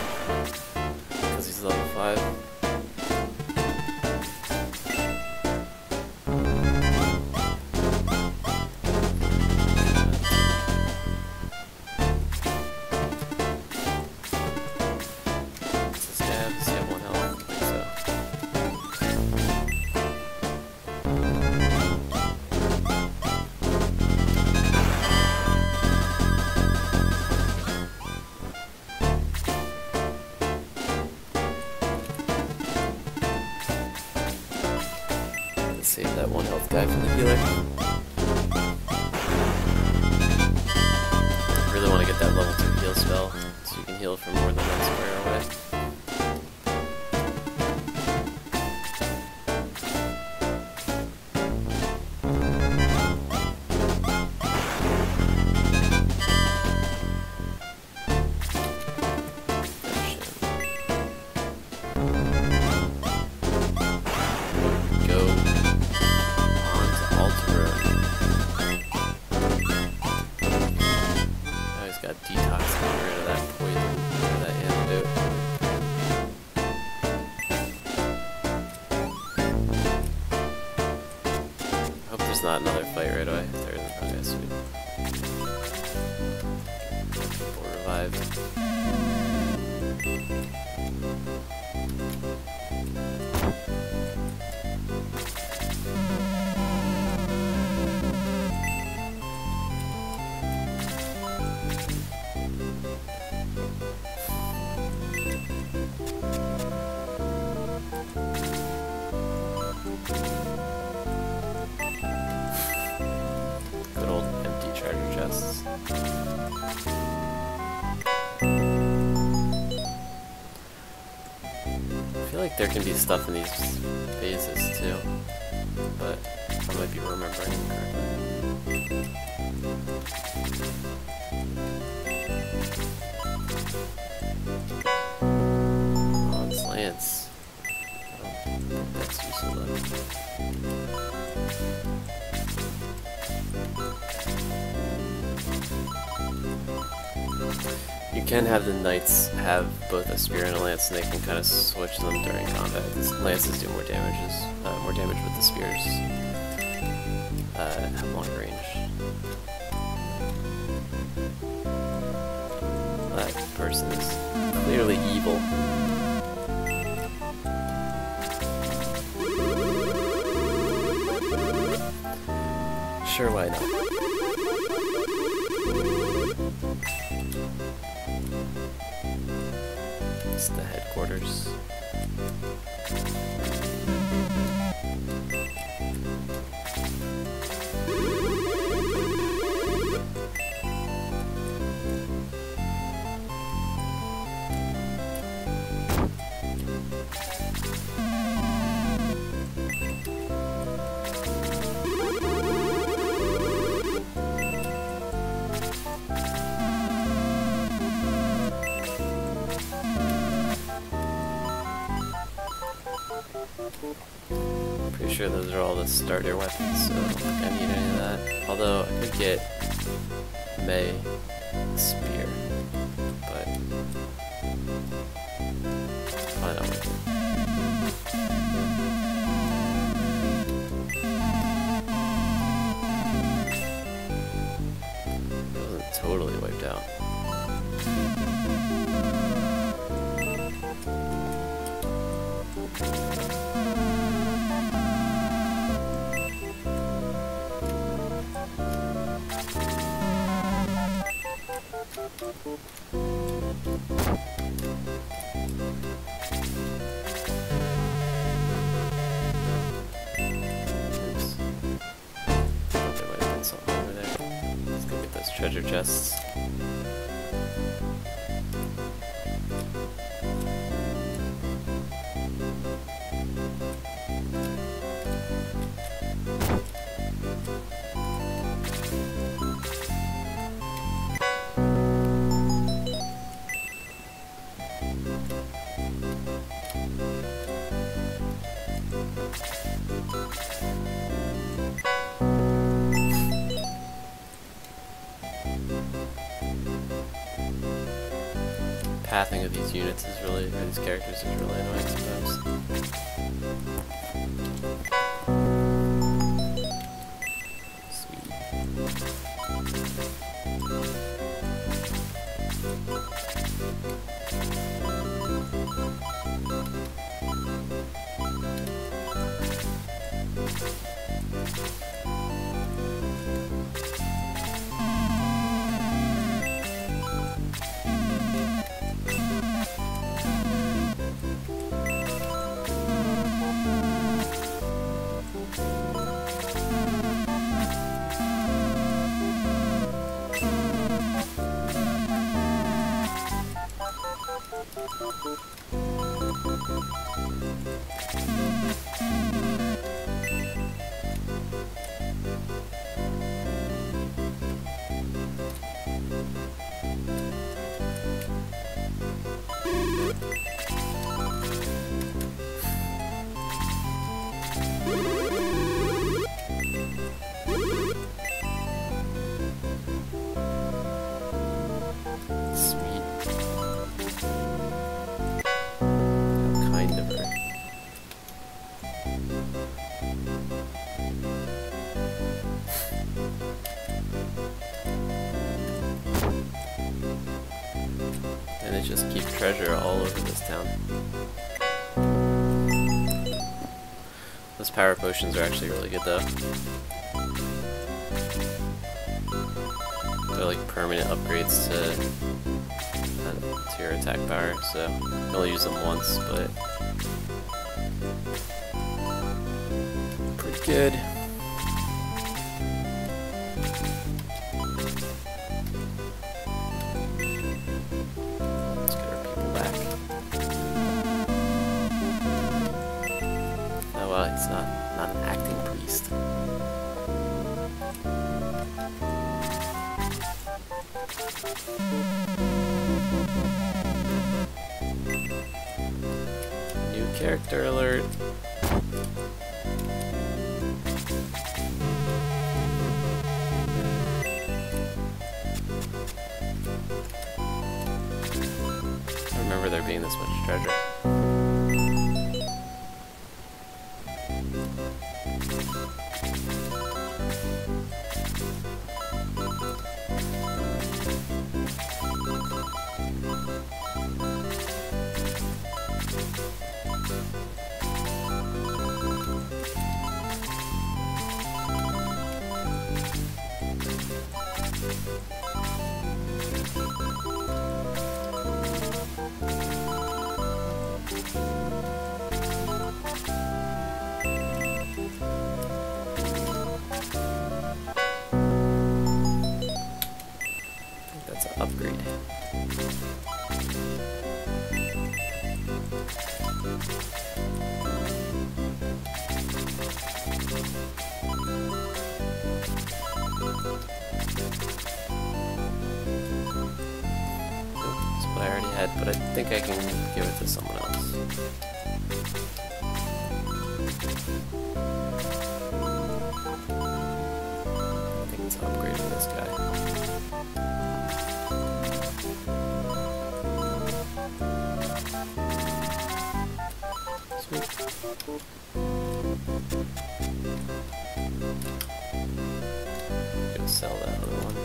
because he's level 5. Does this guy have, does he have 1 health? I think so. Save that 1 health guy for the healer. Really want to get that level 2 heal spell, so you can heal for more than 1 square away. Got detox, get rid of that poison, or that antidote. Hope there's not another fight right away. There isn't. Okay, sweet. People revive. Good old empty treasure chests. I feel like there can be stuff in these phases too, but I might be remembering incorrectly. Oh, it's Lance. I don't think that's useful though. You can have the knights have both a spear and a lance, and they can kind of switch them during combat. The lances do more damage with the spears. Have long range. That person is clearly evil. Sure, why not? It's the headquarters. Pretty sure those are all the starter weapons, so I don't think I need any of that. Although I could get May spear, but probably not worth it. It wasn't totally wiped out. Treasure chests. Pathing of these units is really, or these characters is really annoying sometimes. Sweet. And they just keep treasure all over this town. Those power potions are actually really good though. They're like permanent upgrades to your attack power, so you can only use them once, but pretty good. He's not an acting priest. New character alert. there being this much treasure. That's an upgrade. That's what I already had, but I think I can give it to someone else. I think it's upgrading this guy. Gonna sell that other one.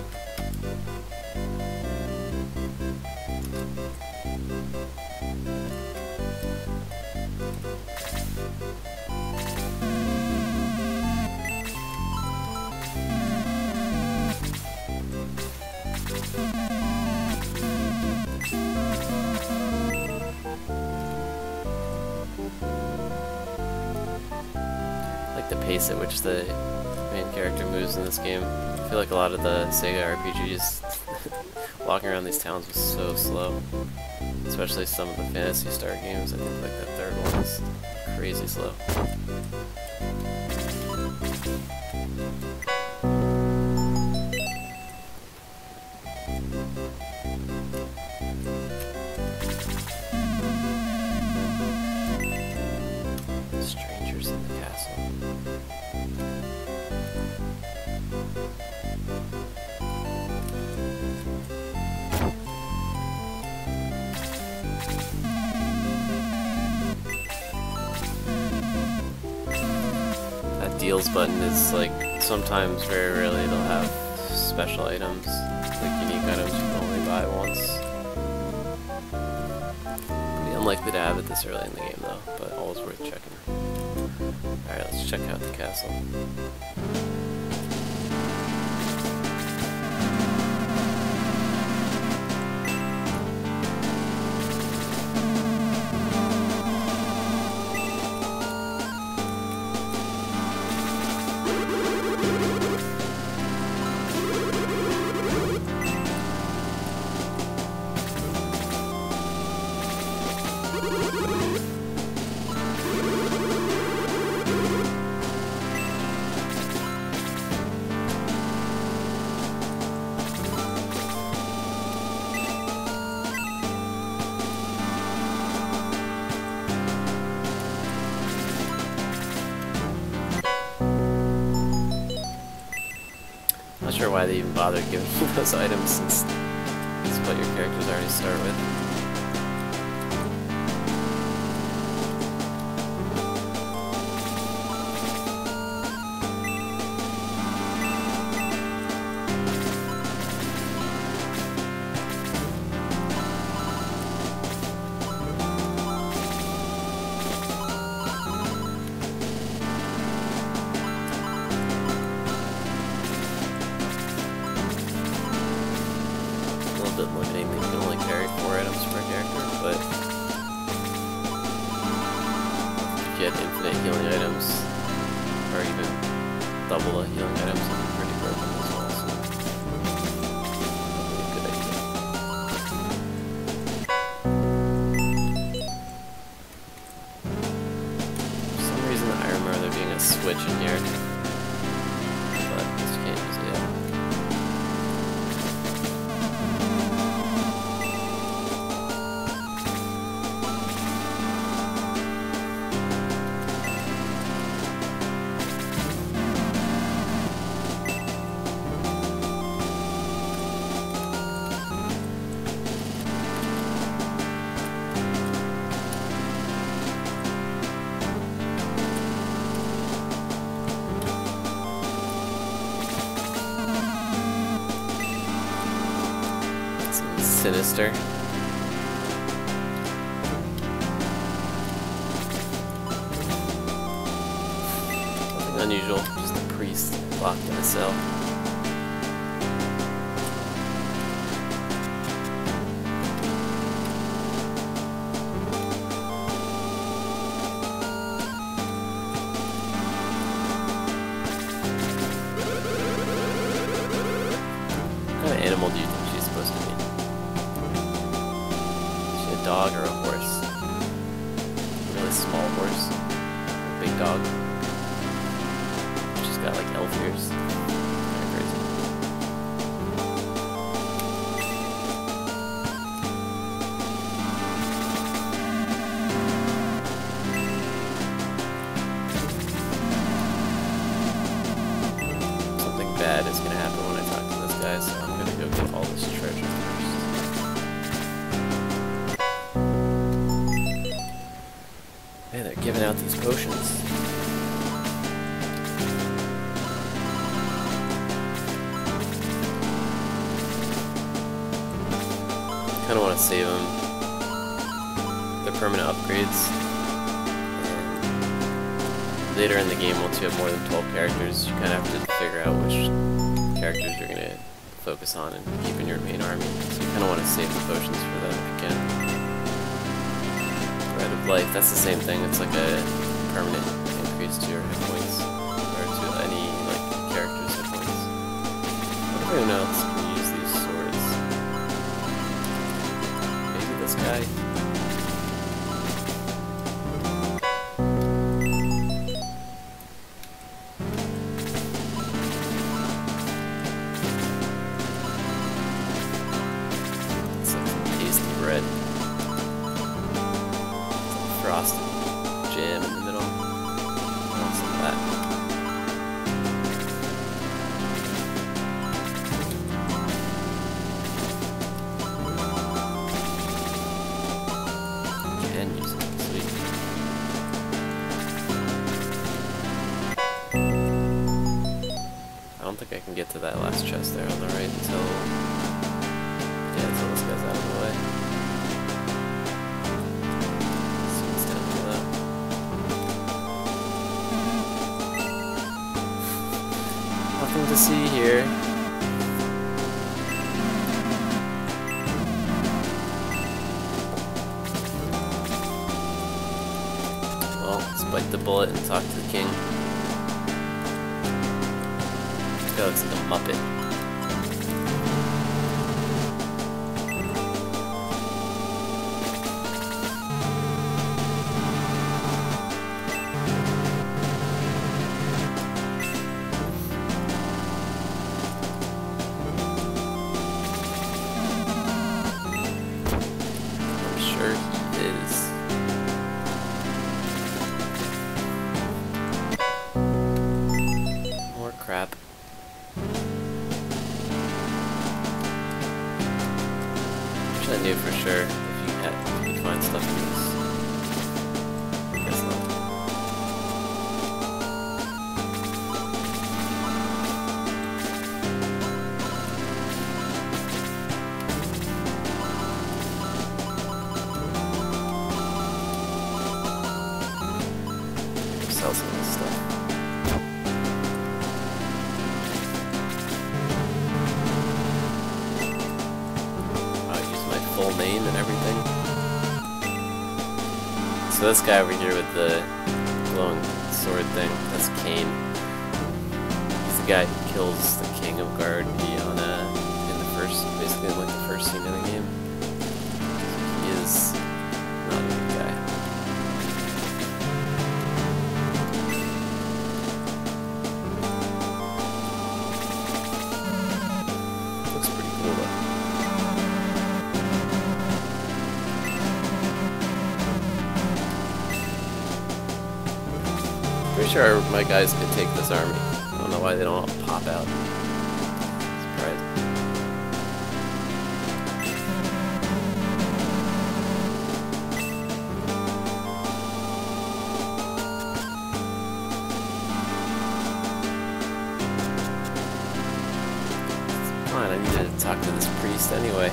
The pace at which the main character moves in this game. I feel like a lot of the Sega RPGs walking around these towns was so slow. Especially some of the Phantasy Star games. I think like that third one is crazy slow. Strangers in the castle. That deals button is like sometimes, very rarely, they'll have special items, like unique items you can only buy once. Pretty unlikely to have it this early in the game though, but always worth checking. Alright, let's check out the castle. Not sure why they even bothered giving you those items since that's what your characters already start with. Limiting, you can only carry 4 items per character, but if you had infinite healing items, or even double the healing items, it'd be pretty broken as well, so probably a good idea. For some reason I remember there being a switch in here, but I just can't use it yet. sinister. Nothing unusual, just a priest locked in a cell. What kind of animal do you think she's supposed to be? Is she a dog or a horse? A really small horse? A big dog? She's got like elf ears. Kind of crazy. Something bad is going to happen when I talk to this guy, so I'm going to go get all this treasure first. Man, they're giving out these potions. I kind of want to save them. They're permanent upgrades. And later in the game, once you have more than 12 characters, you kind of have to figure out which characters you're going to focus on and keep in your main army. So you kind of want to save the potions for them if you can. Bread of Life, that's the same thing. It's like a permanent increase to your hit points, or to any like character's hit points. I don't even know else can use these swords. Maybe this guy. Bread. Some frosted jam in the middle. Some of that. Can use it. Sweet. I don't think I can get to that last chest there on the right until this guy's out of the way. Nothing to see here. Well, let's bite the bullet and talk to the king. This guy looks like a Muppet. Crap. Wish I knew for sure if you could find stuff in this. I guess not. Sell some of this stuff. Full name and everything. So this guy over here with the glowing sword thing, that's Cain. He's the guy who kills the king of Guardiana in the first, basically in like the first scene of the game. He is not a good guy. Looks pretty cool though. Pretty sure my guys could take this army. I don't know why they don't all pop out. Surprising. Come on, I need to talk to this priest anyway.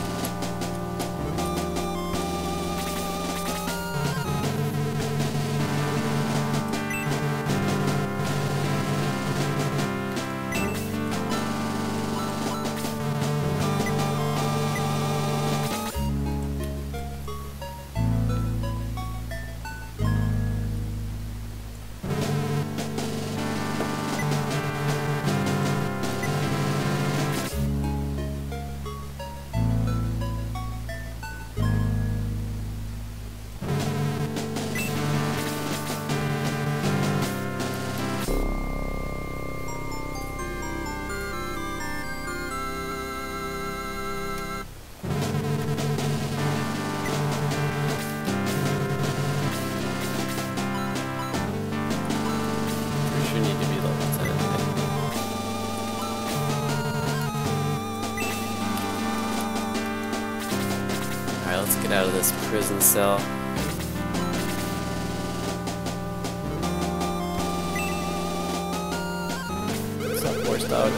let's get out of this prison cell. What's up, horse dog?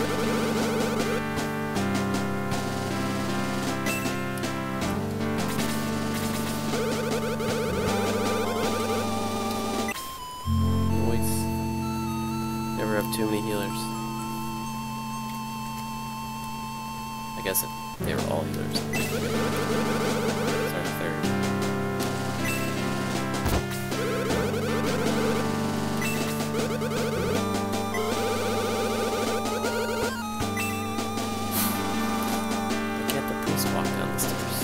Noise. Never have too many healers. I guess they were all healers. It's our third. Why can't the priest walk down the stairs?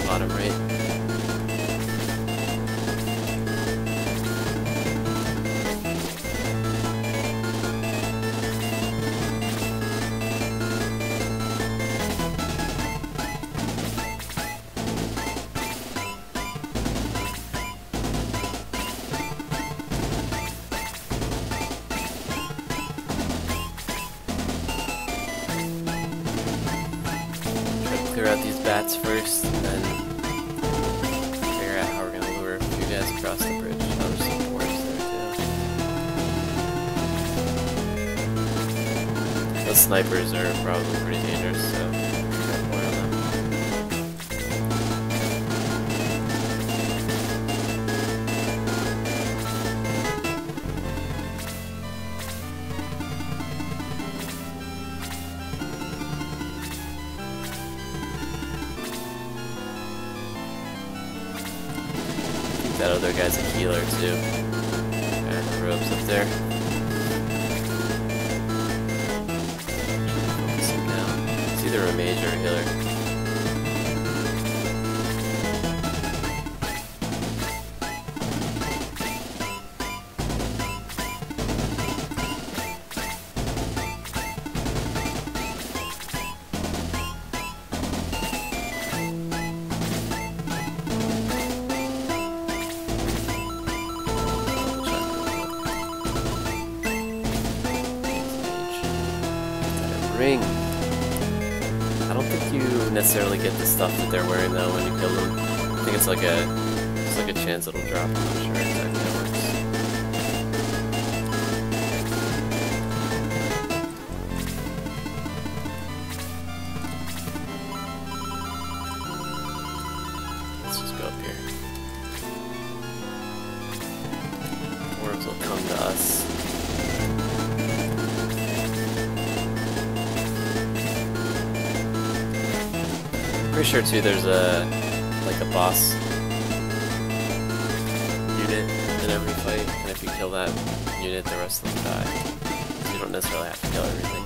Bottom right. Try to clear out these bats first, and then figure out how we're gonna lure you guys across the bridge. Oh, there's some dwarves there too. Those snipers are probably pretty dangerous, so be careful around them. That other guy's a healer too. Got the ropes up there. Focus him down. It's either a mage or a healer. Ring. I don't think you necessarily get the stuff that they're wearing though when you kill them. I think it's like a chance it'll drop. I'm not sure exactly how it works. Let's just go up here. Dwarves will come to us. Pretty sure too there's like a boss unit in every fight, and if you kill that unit the rest of them die. So you don't necessarily have to kill everything.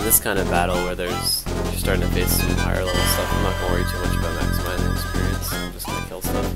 this kind of battle where you're starting to face some higher level stuff, I'm not going to worry too much about maximizing experience. I'm just going to kill stuff.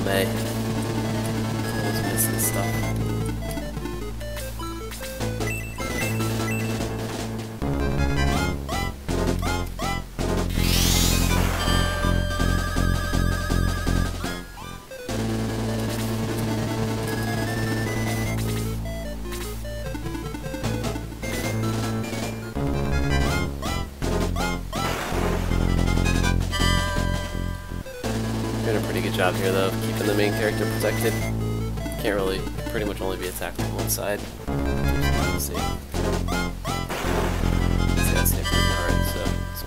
Always missing stuff. Doing a pretty good job here though, keeping the main character protected. Can't really, pretty much only be attacked on one side. Let's see. These guys hit pretty hard, so it's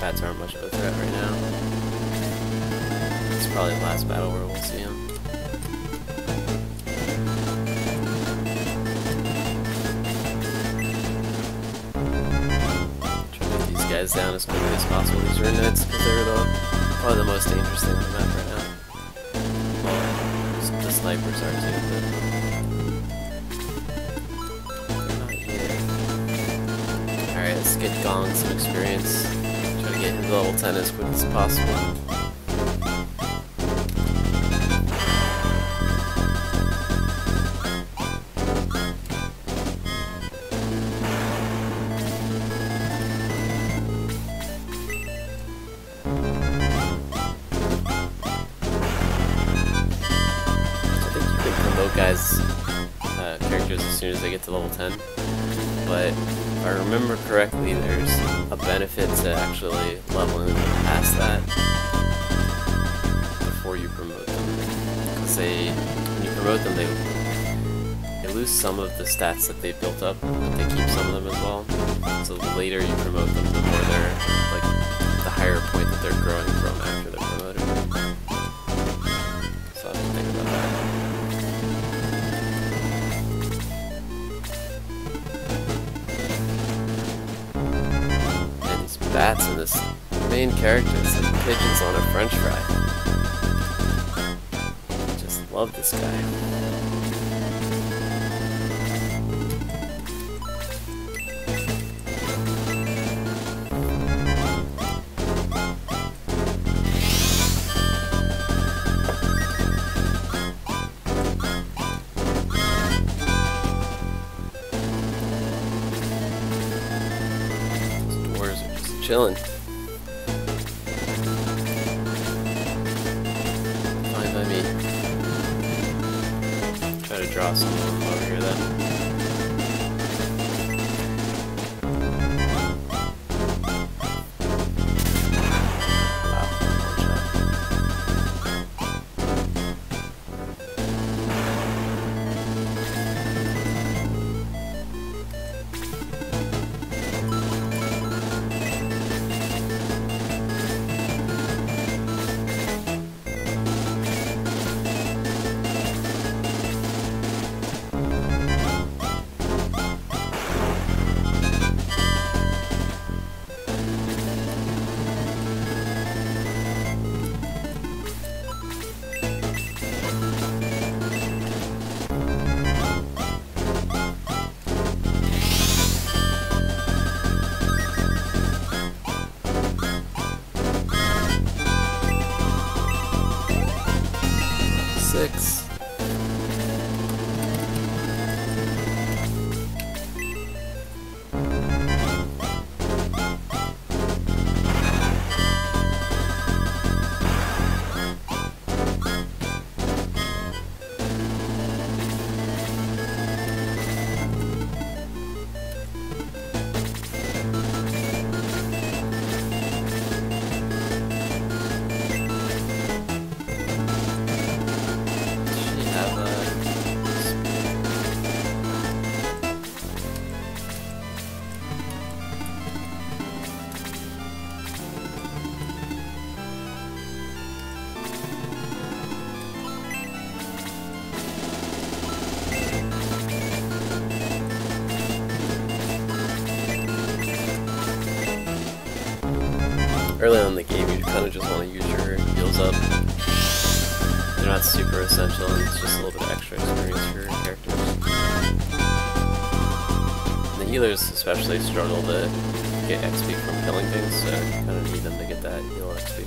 bats aren't much of a threat right now. It's probably the last battle where we'll see him. Try to get these guys down as quickly as possible, these rune knights, because they're probably the most dangerous thing on the map right now. Well, the snipers are too, but they're not here. Alright, let's get Gong some experience. Try to get him to level 10 as quick as possible. Guys, characters as soon as they get to level 10, but if I remember correctly, there's a benefit to actually leveling them past that before you promote them, because when you promote them, they lose some of the stats that they've built up, but they keep some of them as well. So the later you promote them, the more they're, like, the higher point that they're growing from after they're promoted. So I have to think about that. Bats and this main character is like pigeons on a french fry. Just love this guy. chilling. Fine by me. Try to draw some of them over here then. Six. Early on in the game, you kind of just want to use your heals up. They're not super essential, and it's just a little bit of extra experience for your characters. And the healers especially struggle to get XP from killing things, so you kind of need them to get that heal XP.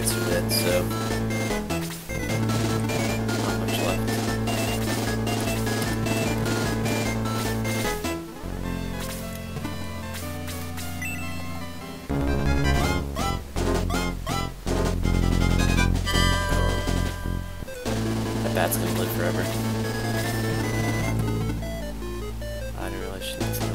units are dead, so not much left. That bat's gonna live forever. I didn't realize she needs those.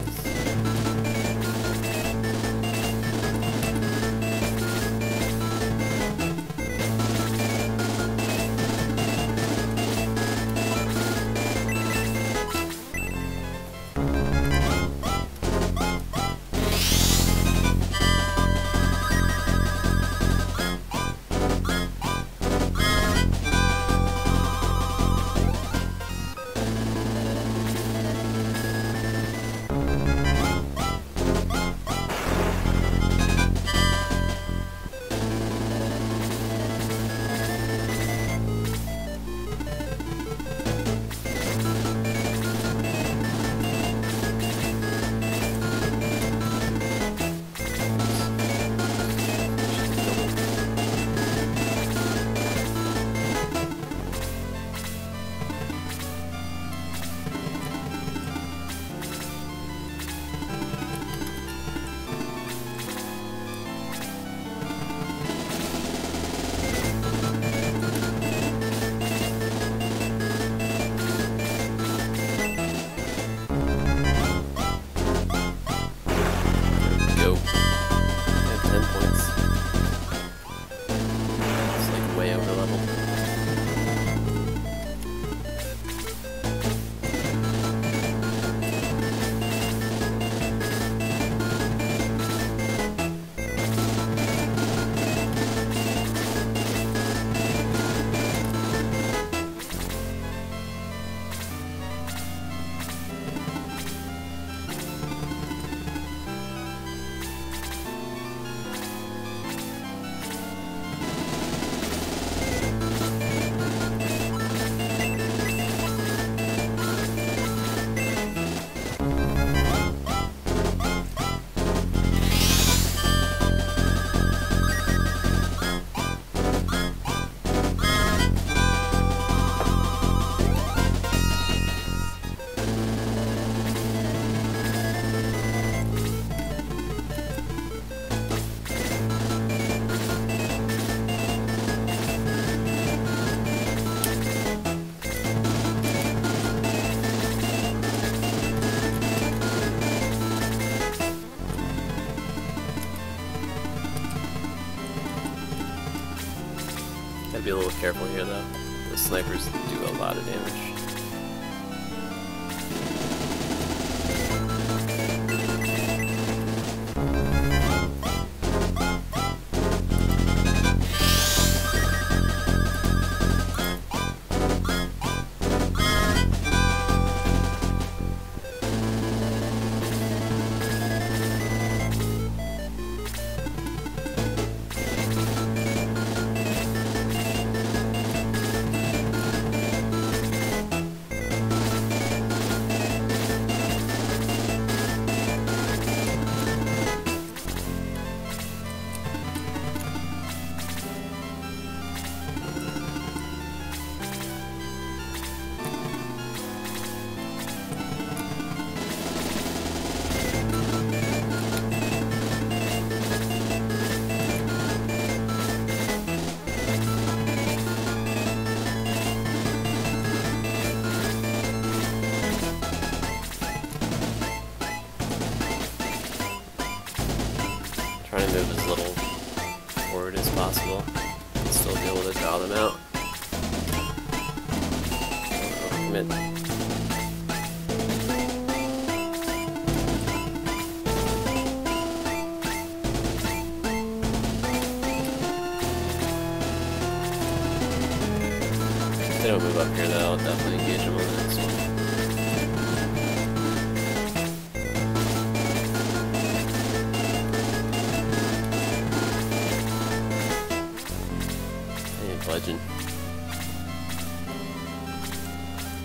Gotta be a little careful here though. The snipers do a lot of damage. Trying to move as little forward as possible and still be able to draw them out. Don't overcommit. If they don't move up here though, I'll definitely engage them on the next one. Legend.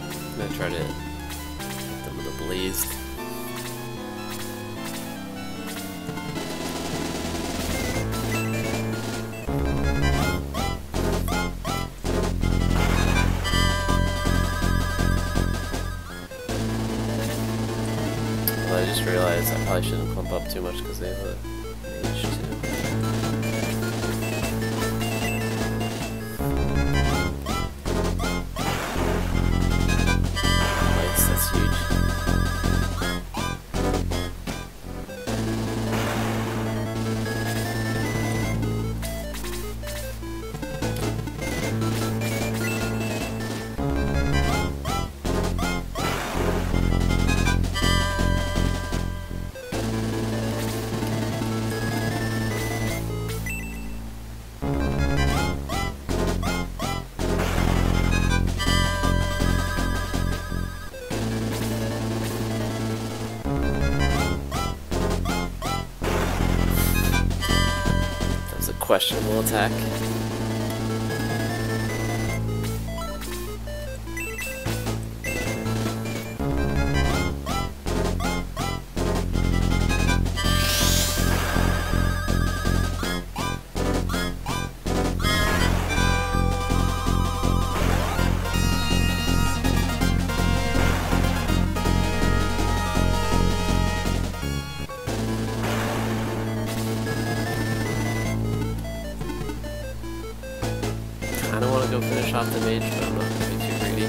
I'm gonna try to hit them with a blaze. is. I probably shouldn't pump up too much because they have a mage too. Lights, that's huge. Questionable attack. I don't want to go finish off the mage, but I'm not going to be too greedy.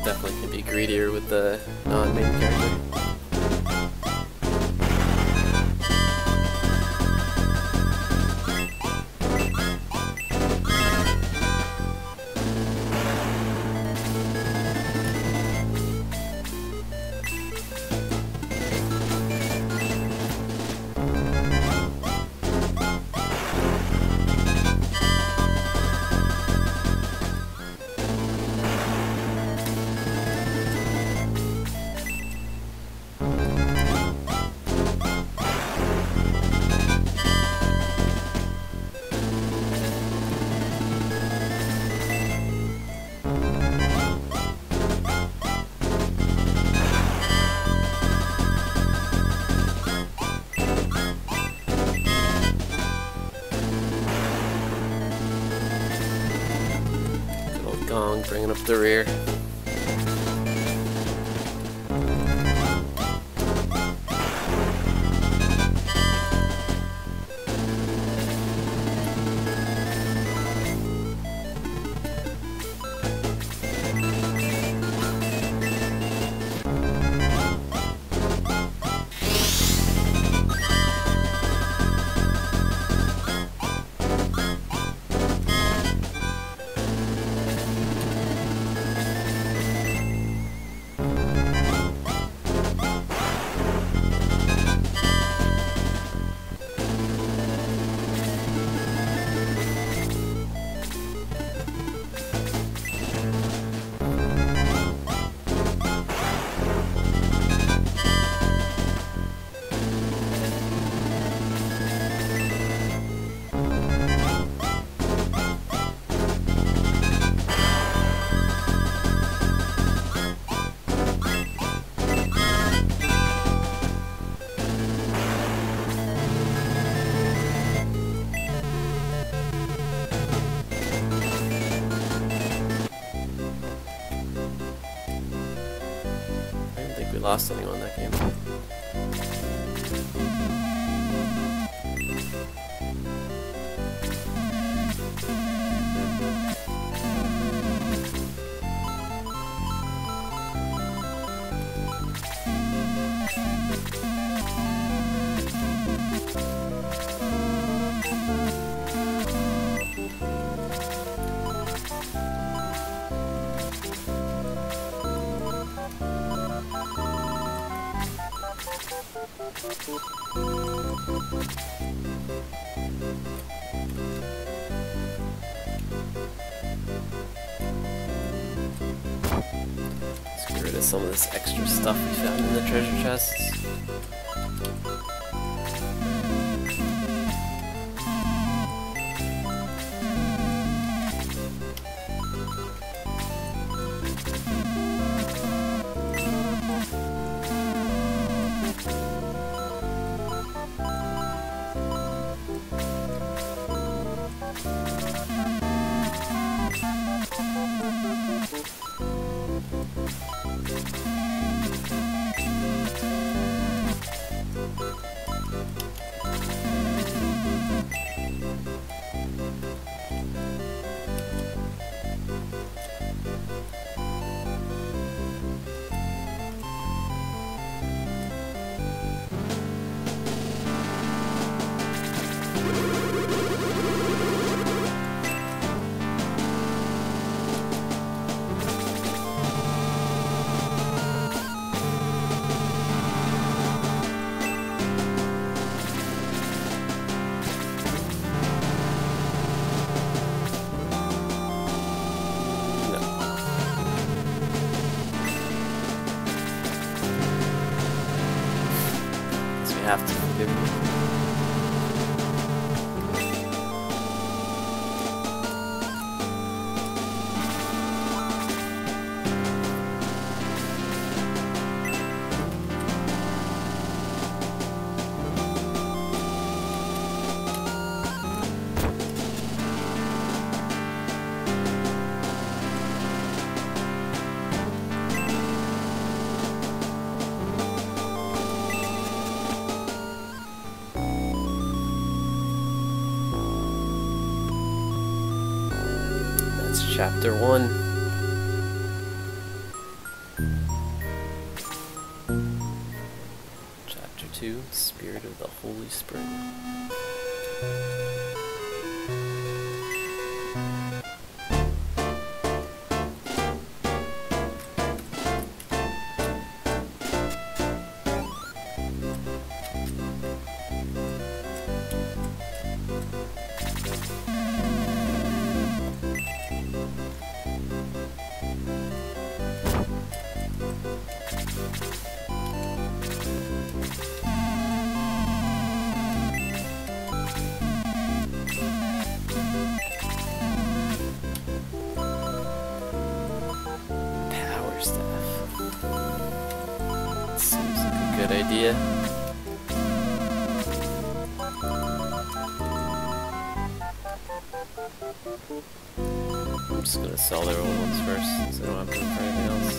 Definitely can be greedier with the non-main character. Gong, bringing up the rear. We lost anyone that game. Let's get rid of some of this extra stuff we found in the treasure chests. Chapter 1. Chapter 2, Spirit of the Holy Spring. Good idea. I'm just gonna sell their old ones first, since I don't have room for anything else.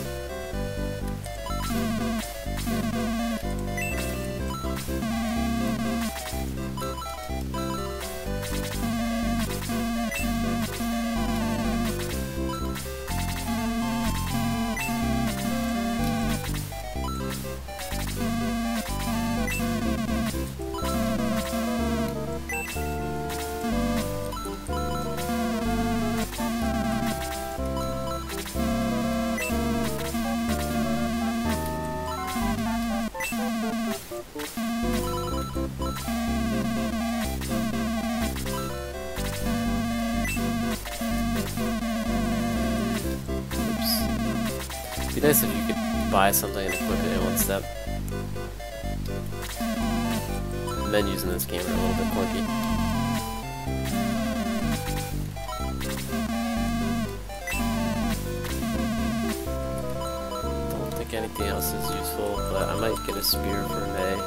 It'd be nice if you could buy something and equip it in one step. The menus in this game are a little bit clunky. Don't think anything else is useful, but I might get a spear for May.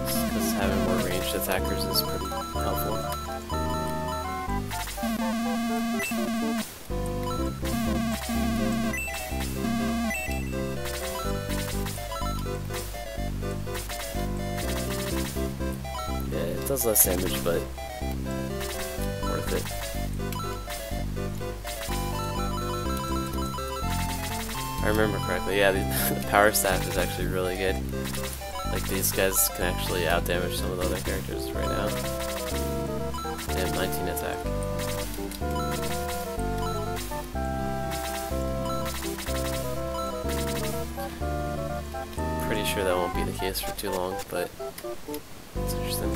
Just because having more ranged attackers is pretty helpful. Yeah, it does less damage, but worth it. If I remember correctly, yeah, the power staff is actually really good. Like, these guys can actually outdamage some of the other characters right now. They have 19 attack. Pretty sure that won't be the case for too long, but it's interesting.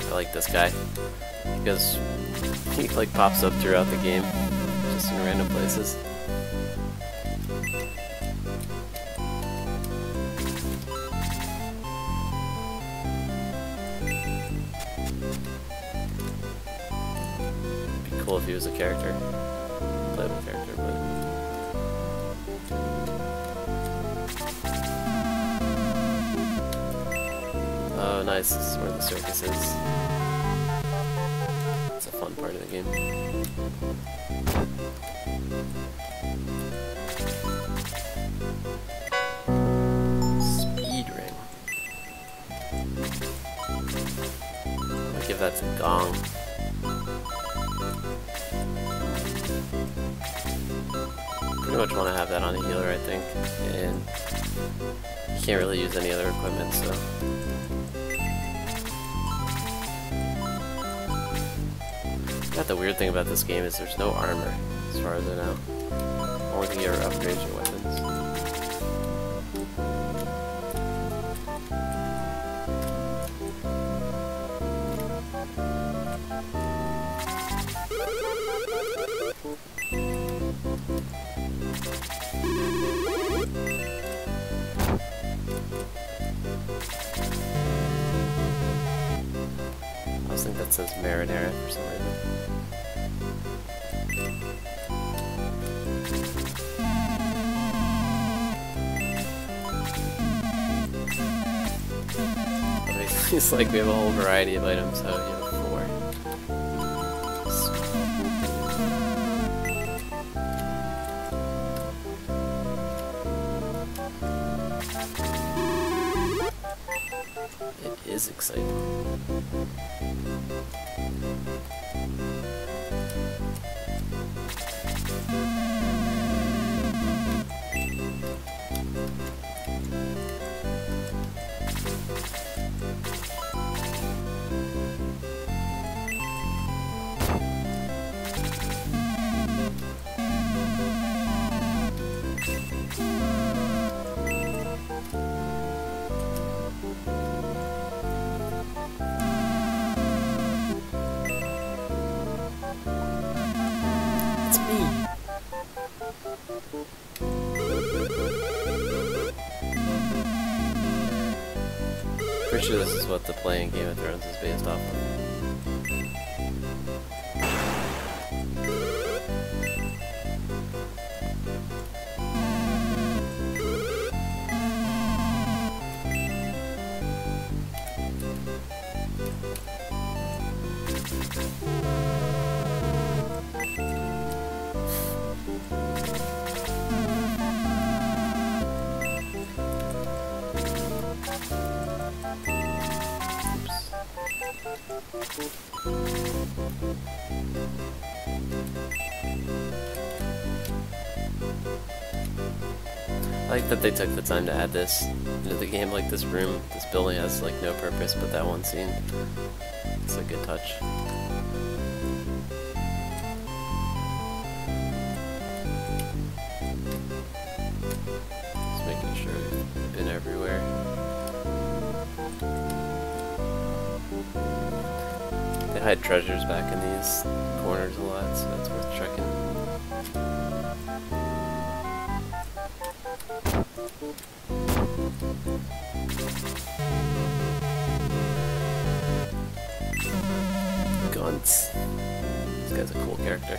I like this guy because he like pops up throughout the game, just in random places. It'd be cool if he was a character. Playable character, but oh, nice! This is where the circus is. It's a fun part of the game. Speed ring. I'm gonna give that to Gong. Pretty much want to have that on a healer, I think, and you can't really use any other equipment, so. Got the weird thing about this game is there's no armor, as far as I know. Only thing you ever upgrade your weapons. just think that says Marinara for some reason. Obviously, it's like we have a whole variety of items, so you have 4. It is exciting. Pretty sure this is what the playing Game of Thrones is based off of. I like that they took the time to add this into the game. Like, this room, this building has like no purpose but that one scene. It's a good touch. Just making sure we've been everywhere. They hide treasures back in these corners a lot, so that's worth checking. Guns. This guy's a cool character.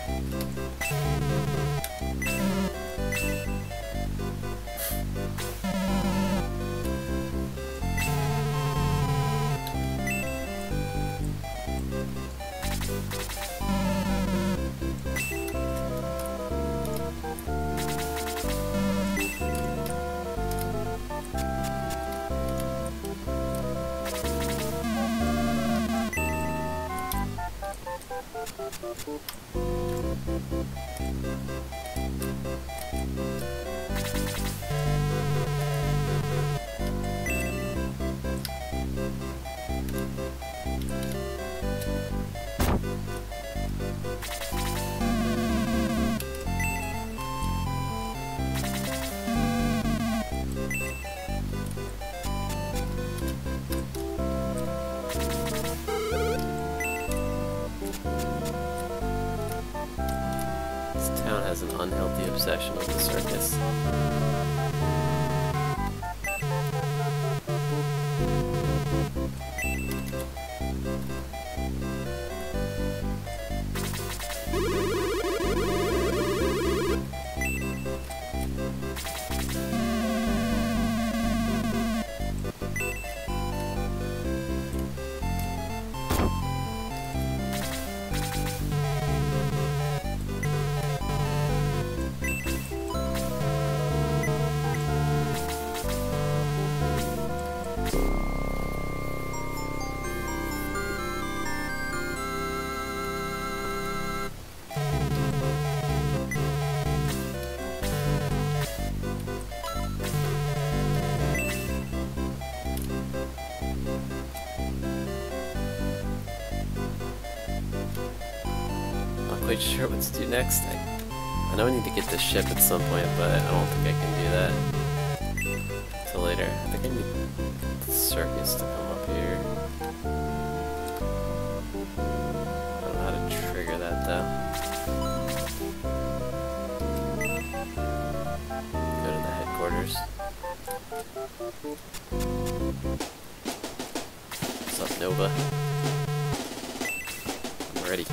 Has an unhealthy obsession with the circus. Quite sure what to do next. I know I need to get this ship at some point, but I don't think I can do that till later. I think I need the circus to come up here. I don't know how to trigger that though. Go to the headquarters. What's up, Nova? Ready.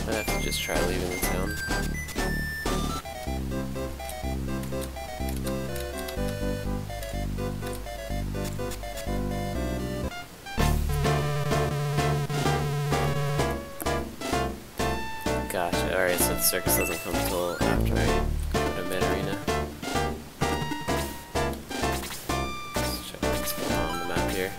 I have to just try leaving the town. Gosh, alright, so the circus doesn't come until after I go to Manarina. Let's check what's going on the map here.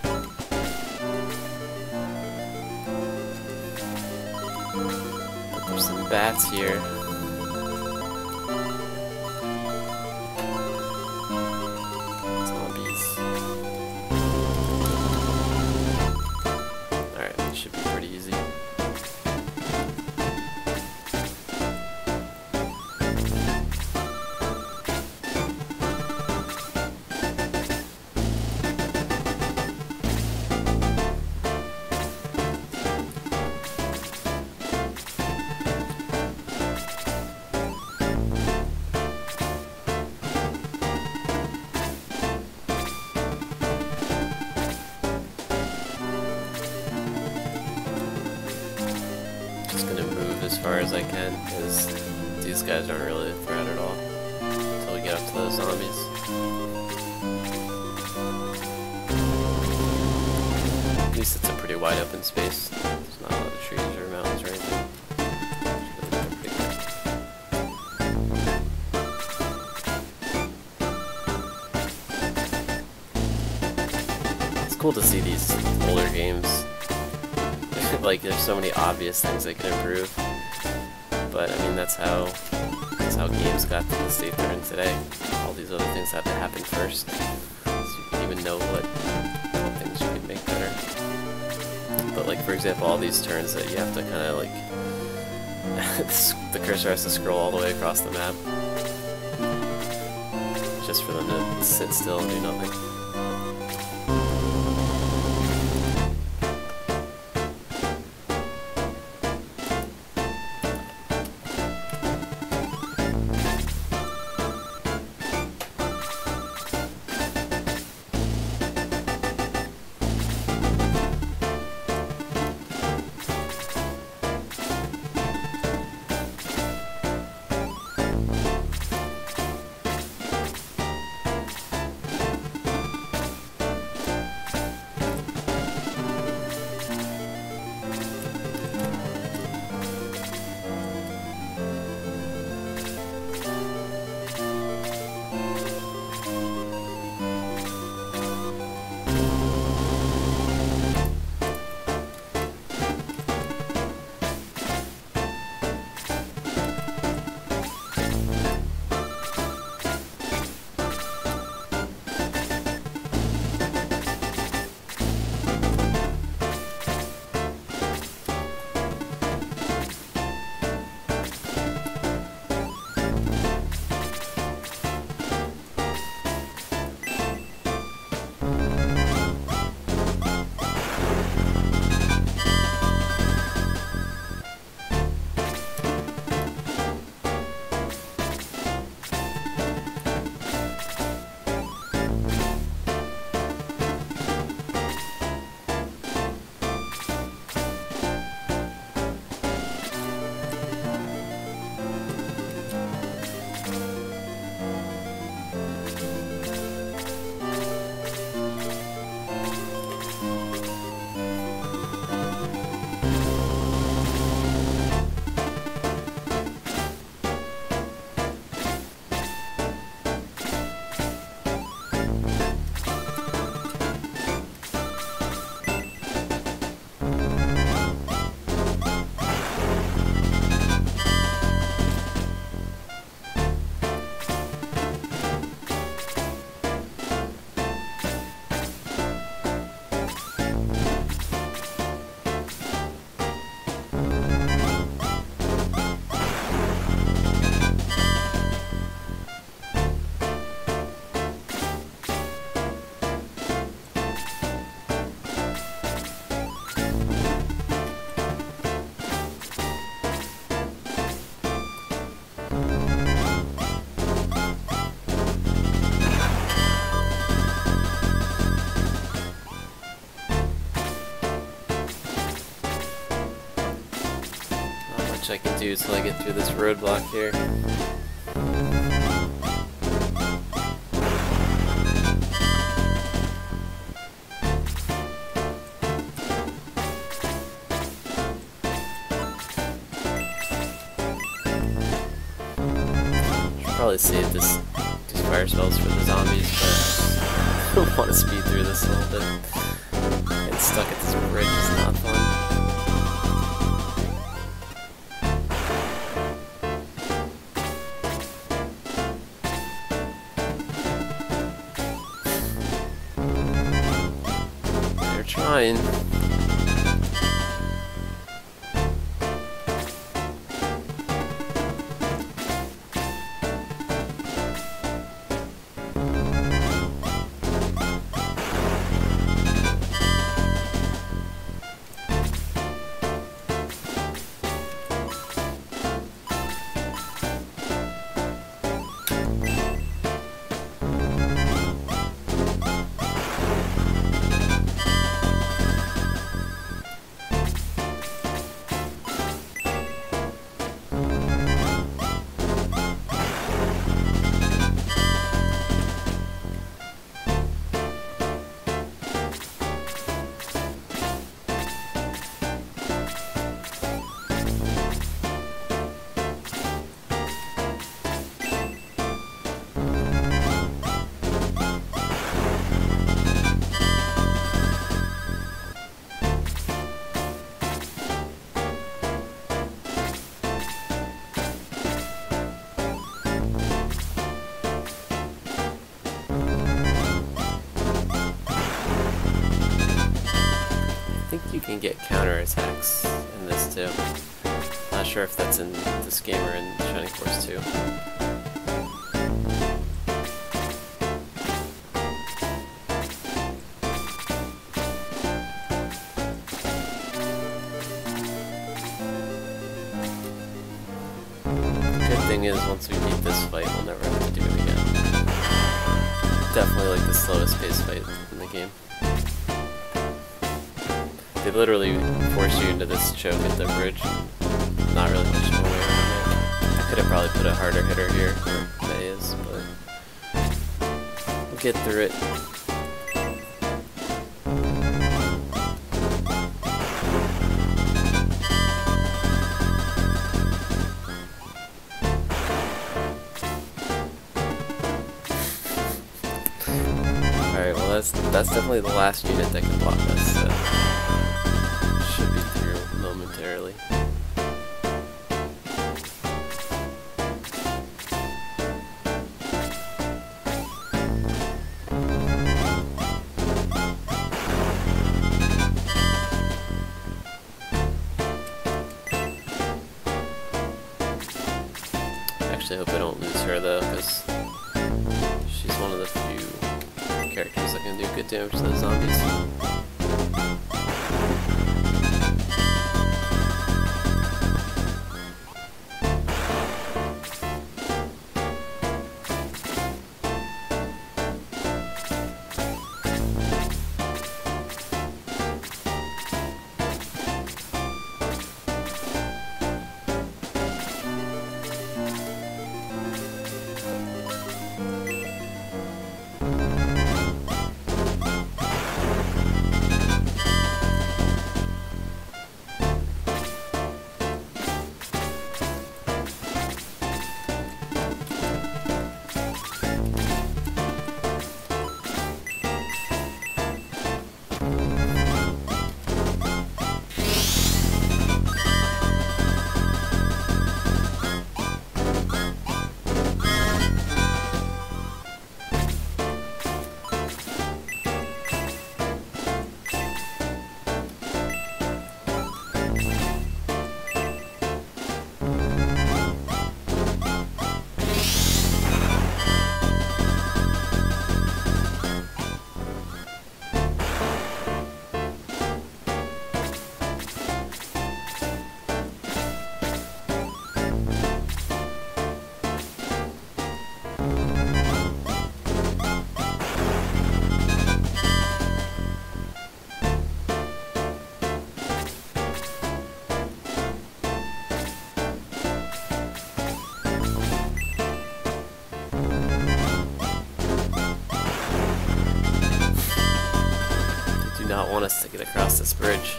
There's some bats here. Zombies. Alright, this should be pretty easy. Just gonna move as far as I can, because these guys aren't really a threat at all until we get up to those zombies. At least it's a pretty wide open space. There's not a lot of trees or mountains or anything. It's cool to see these older games. Like, there's so many obvious things they can improve, but I mean that's how games got to the state they're in today. All these other things have to happen first, so you can even know what things you can make better. But like, for example, all these turns that you have to kind of like the cursor has to scroll all the way across the map just for them to sit still and do nothing. do till I get through this roadblock here. Should probably save these fire spells for the zombies, but I don't want to speed through this a little bit. Getting stuck at this bridge is not fun. They're trying. You can get counterattacks in this too. Not sure if that's in this game or in Shining Force 2. The good thing is, once we beat this fight, we'll never have to do it again. Definitely like the slowest paced fight in the game. They literally force you into this choke at the bridge. Not really much of a way around it. I could have probably put a harder hitter here, where May is, but we'll get through it. Alright, well that's definitely the last unit that can block us, so should be through momentarily. Actually, I hope I don't lose her though, because she's one of the few characters that can do good damage to the zombies. want us to get across this bridge.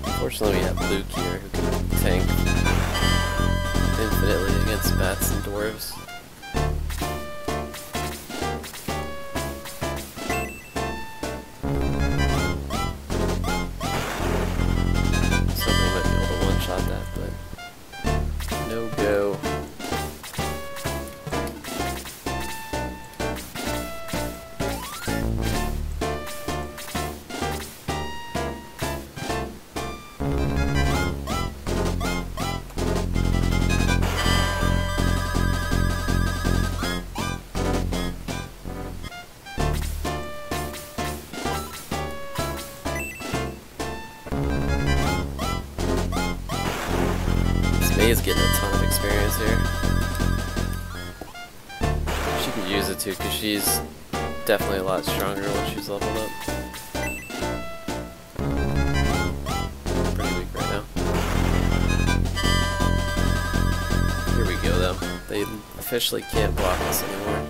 Unfortunately, we have Luke here who can tank infinitely against bats and dwarves. So they might be able to one-shot that, but no go. May's getting a ton of experience here. She could use it too, because she's definitely a lot stronger when she's leveled up. Pretty weak right now. Here we go though. They officially can't block us anymore.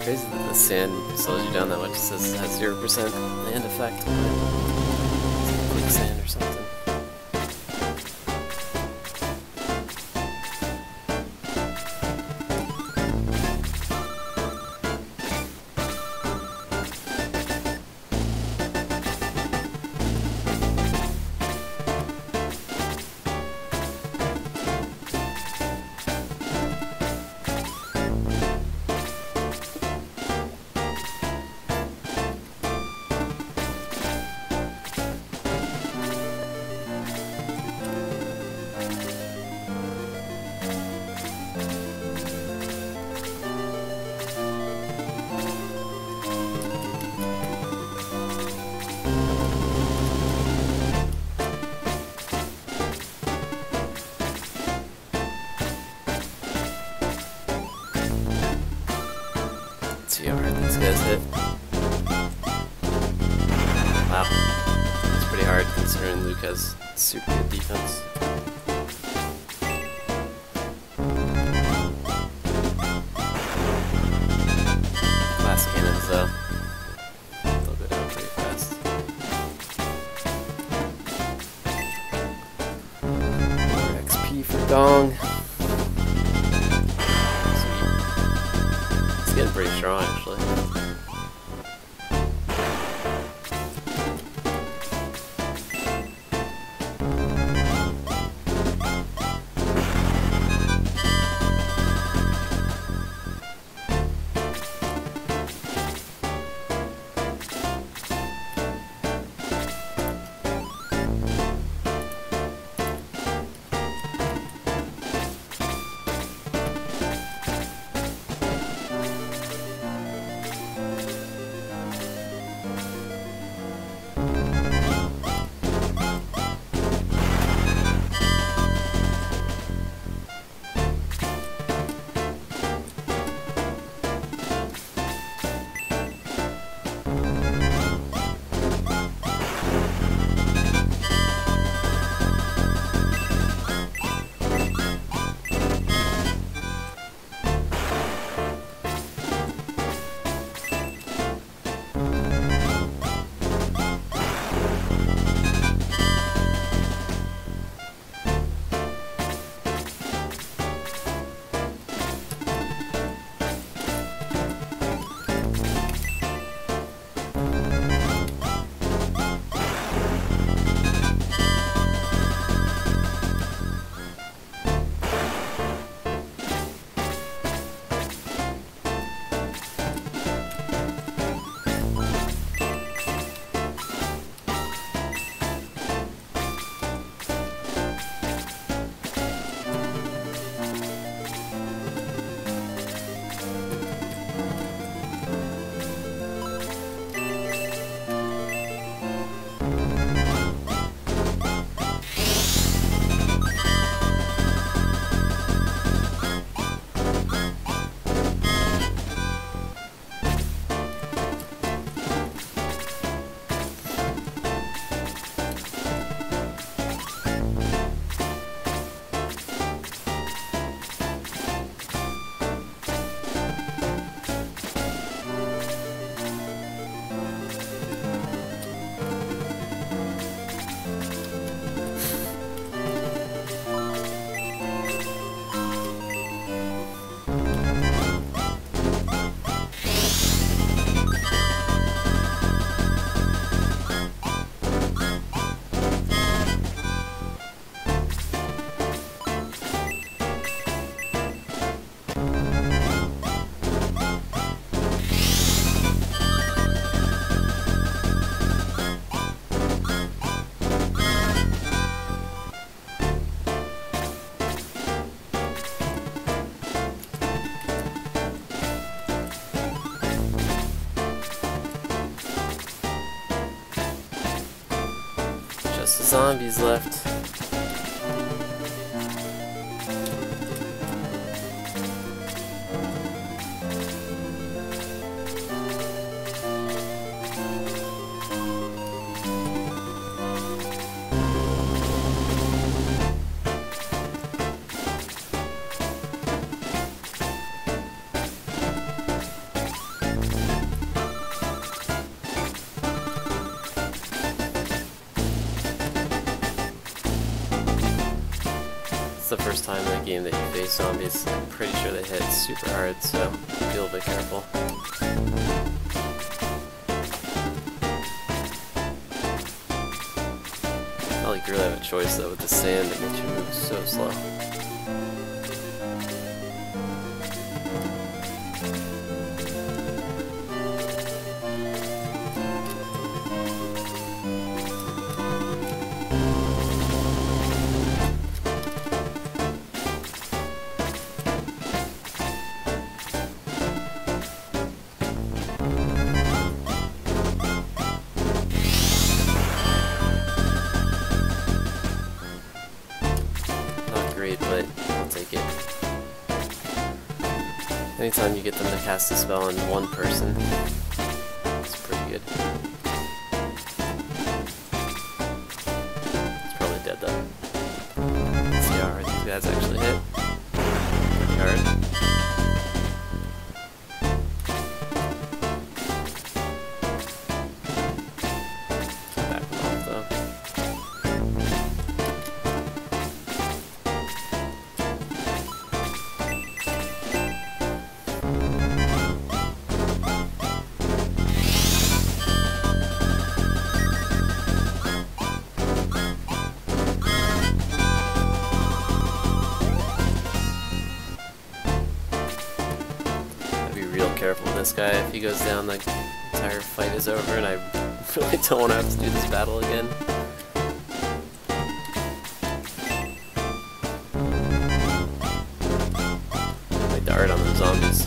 Crazy that the sand slows you down that much. It says it has 0% land effect. Quicksand or something. see how hard these guys hit. Wow. It's pretty hard considering Luke has super good defense. Glass cannons though. They'll go down pretty fast. More XP for Dong. Sweet. It's getting pretty strong actually. Zombies left. It's the first time in the game that you face zombies. I'm pretty sure they hit super hard, so be a little bit careful. Not like you really have a choice though with the sand that makes you move so slow. But I'll take it. Anytime you get them to cast a spell on one person, it's pretty good. It's probably dead though. Let's see how hard these guys actually hit. Pretty hard. Back them off though. Careful with this guy. If he goes down, the entire fight is over, and I really don't want to have to do this battle again. I dart on the zombies.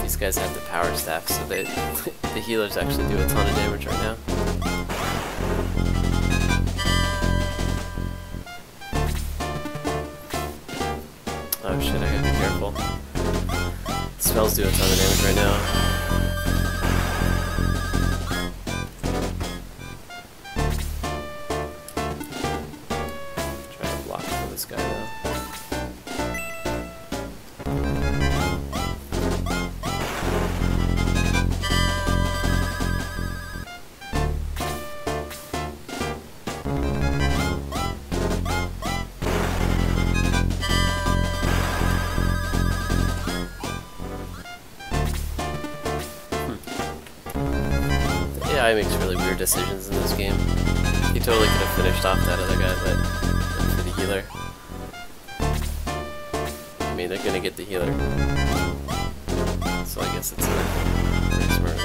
These guys have the power staff, so the healers actually do a ton of damage right now. Oh shit, I gotta be careful. Spells do a ton of damage right now. Try to block for this guy though. AI makes really weird decisions in this game. He totally could have finished off that other guy, but went for the healer. I mean, they're gonna get the healer. So I guess it's pretty smart.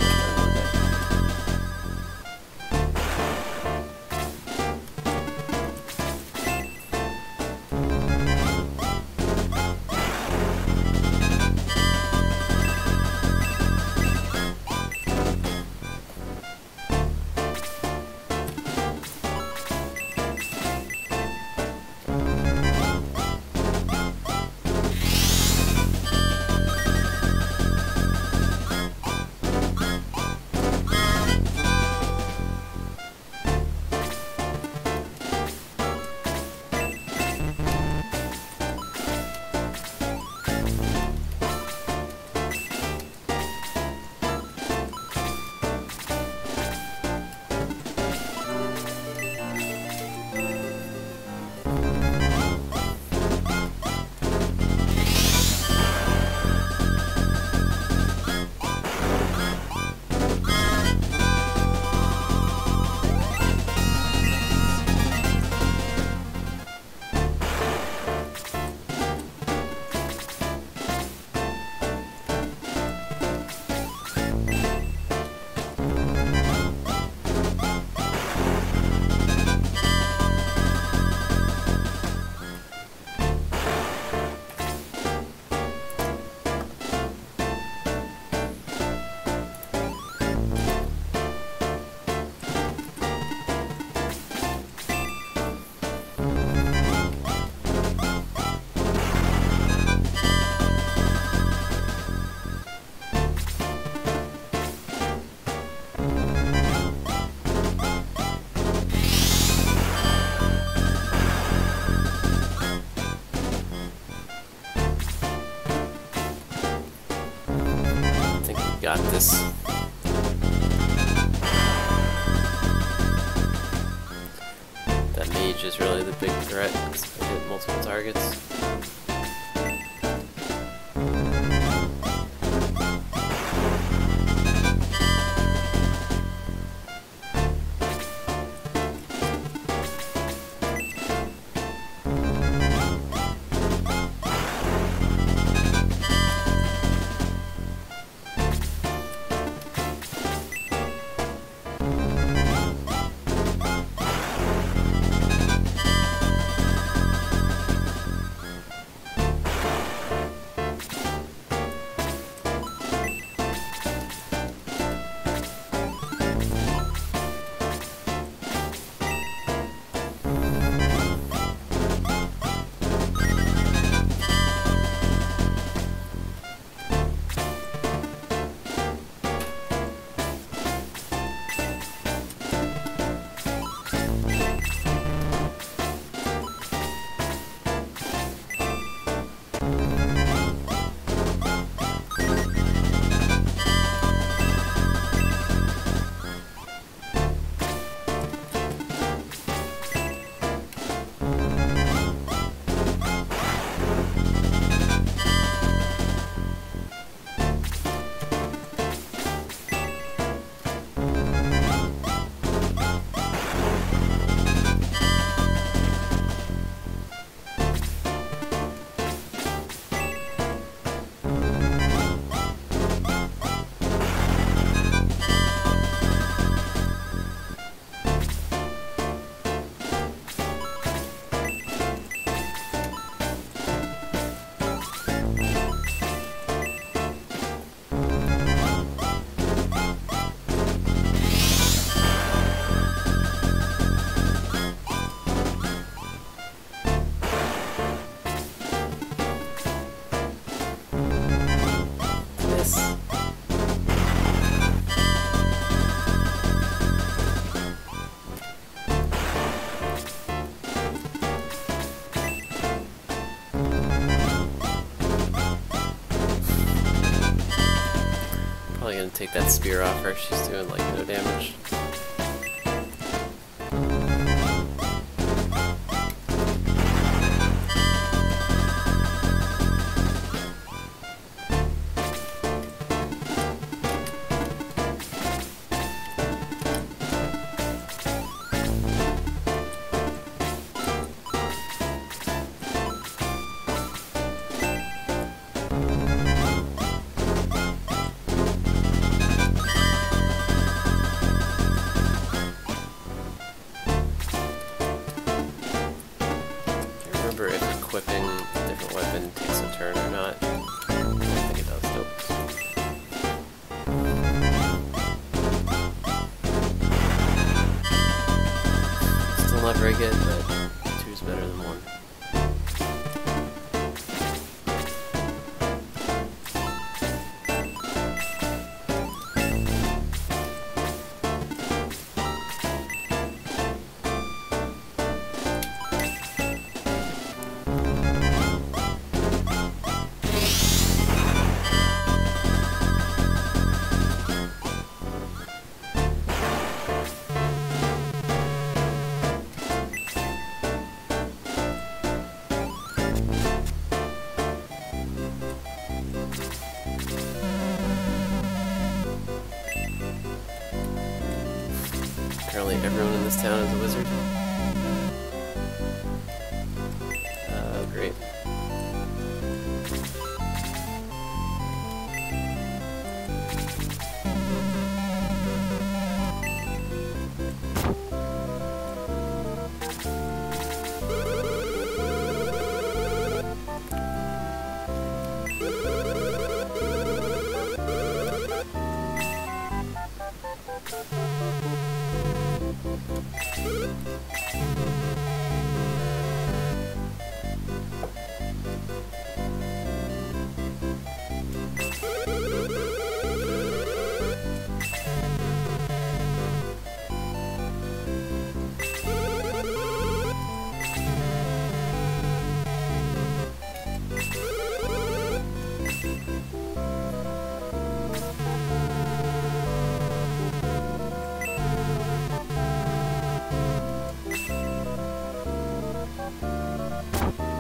Got this. That mage is really the big threat. It's gonna hit multiple targets. gonna take that spear off her. She's doing like no damage. If equipping a different weapon takes a turn or not. I don't think it does, though. Still not very good, but 2 is better than 1. Apparently everyone in this town is a wizard. Great.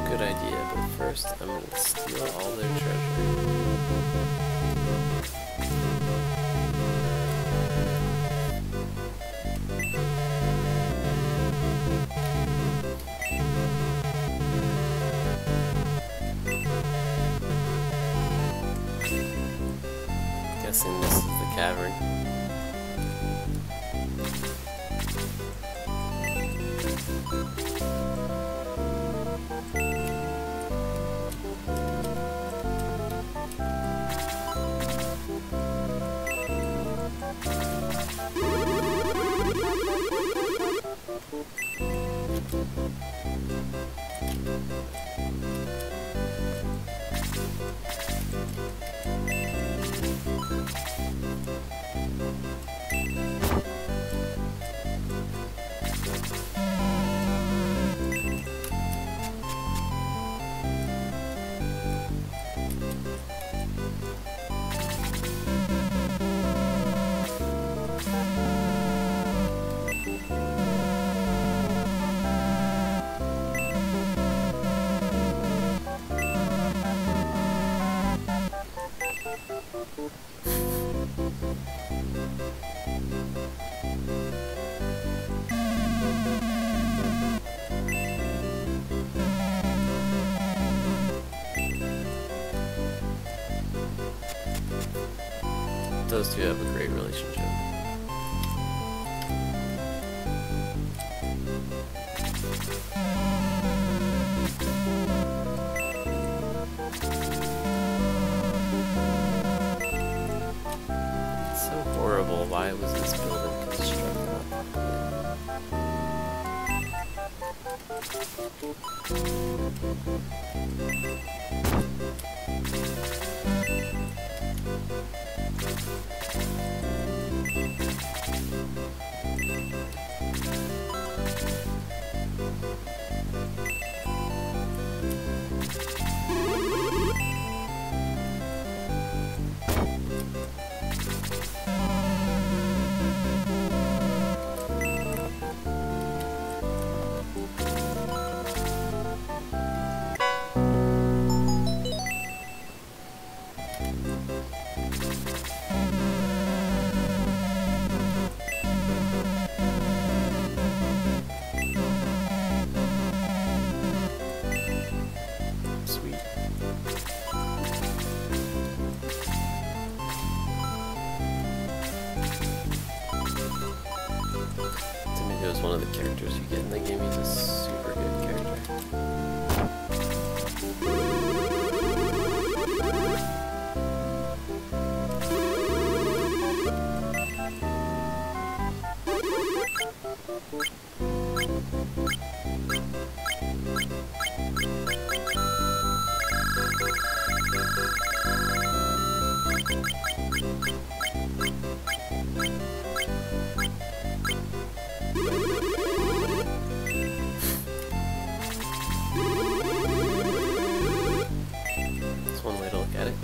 Good idea, but first I'm gonna steal all their treasure. Guessing this is the cavern. Those two have a great relationship. It's so horrible. Why was this building constructed on top characters you get in the game. He's a super good character. That's one way to look at it.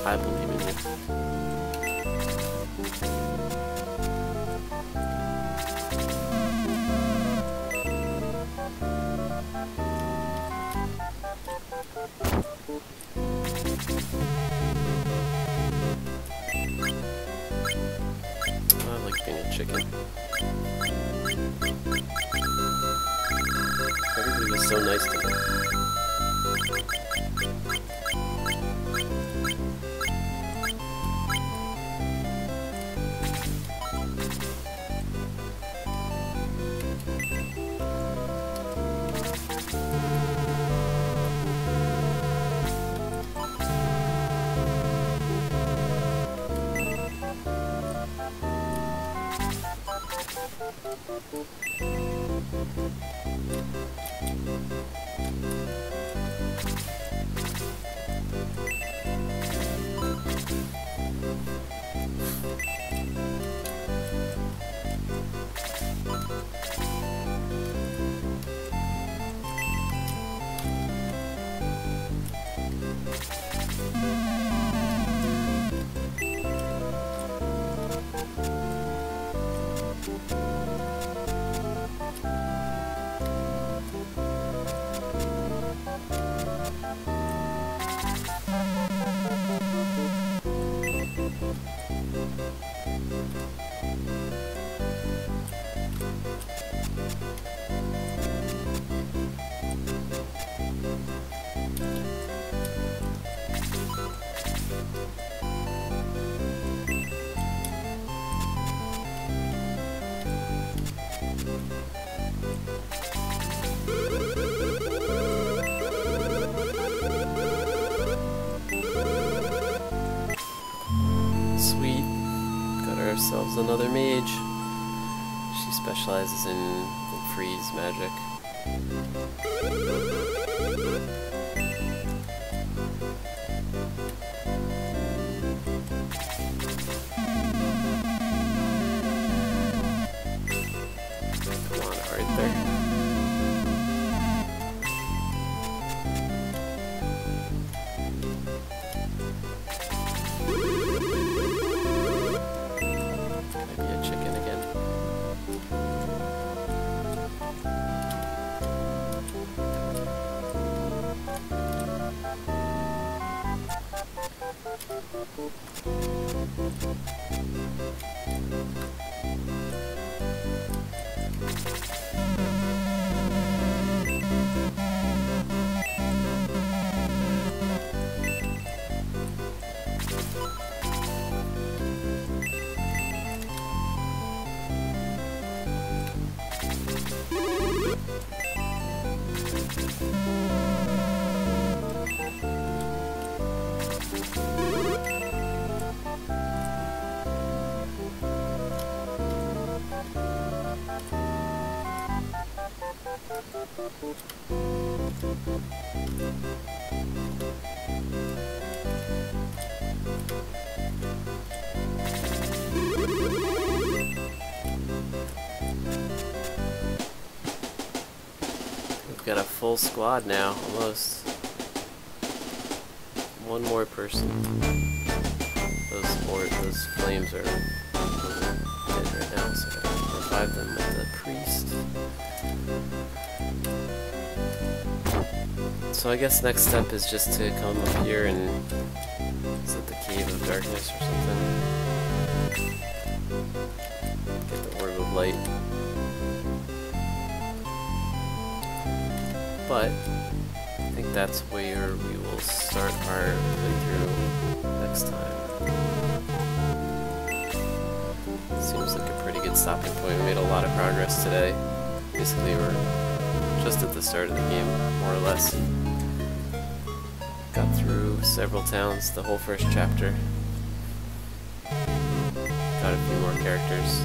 I believe in you. I like being a chicken. Everybody was so nice to me. Sweet. Got ourselves another mage. She specializes in freeze magic. Come on, Arthur. Maybe a chicken again. got a full squad now, almost. One more person. Those flames are dead right now, so I gotta revive them with the priest. So I guess next step is just to come up here and is it the Cave of Darkness or something? Get the Orb of Light. But I think that's where we will start our playthrough next time. Seems like a pretty good stopping point. We made a lot of progress today. Basically, we're just at the start of the game, more or less. Got through several towns, the whole first chapter. Got a few more characters.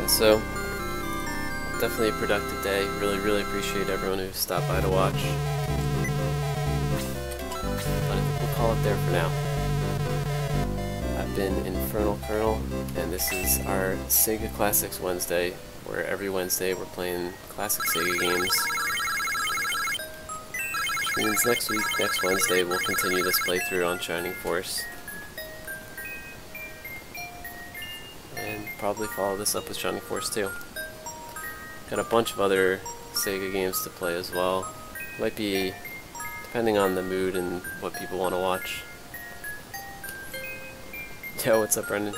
So, definitely a productive day. Really appreciate everyone who stopped by to watch. But I think we'll call it there for now. I've been InfernalColonel, and this is our Sega Classics Wednesday, where every Wednesday we're playing classic Sega games. Which means next Wednesday, we'll continue this playthrough on Shining Force. Probably follow this up with Shining Force 2. Got a bunch of other Sega games to play as well. Might be depending on the mood and what people want to watch. Yo, what's up, Brendan?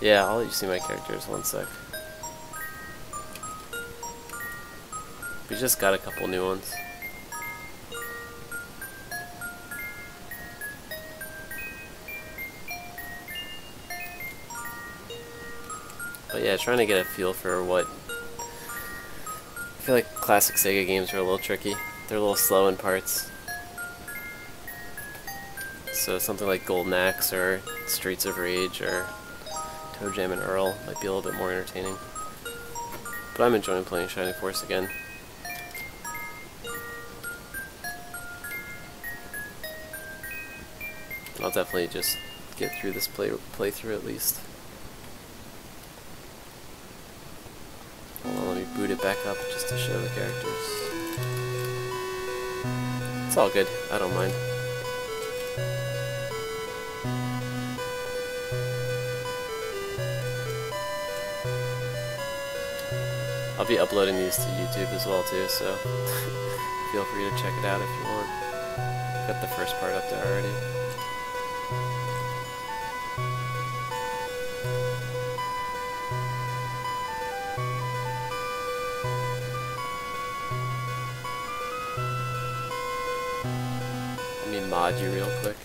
Yeah, I'll let you see my characters one sec. We just got a couple new ones. But yeah, trying to get a feel for what... I feel like classic Sega games are a little tricky. They're a little slow in parts. So something like Golden Axe or Streets of Rage or Toe Jam and Earl might be a little bit more entertaining. But I'm enjoying playing Shining Force again. I'll definitely just get through this playthrough at least. Let me boot it back up just to show the characters. It's all good, I don't mind. I'll be uploading these to YouTube as well too, so feel free to check it out if you want. Got the first part up there already. Mod you real quick.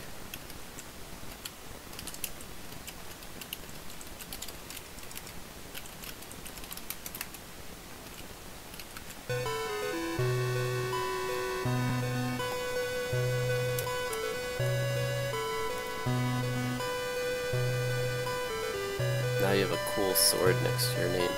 Now you have a cool sword next to your name.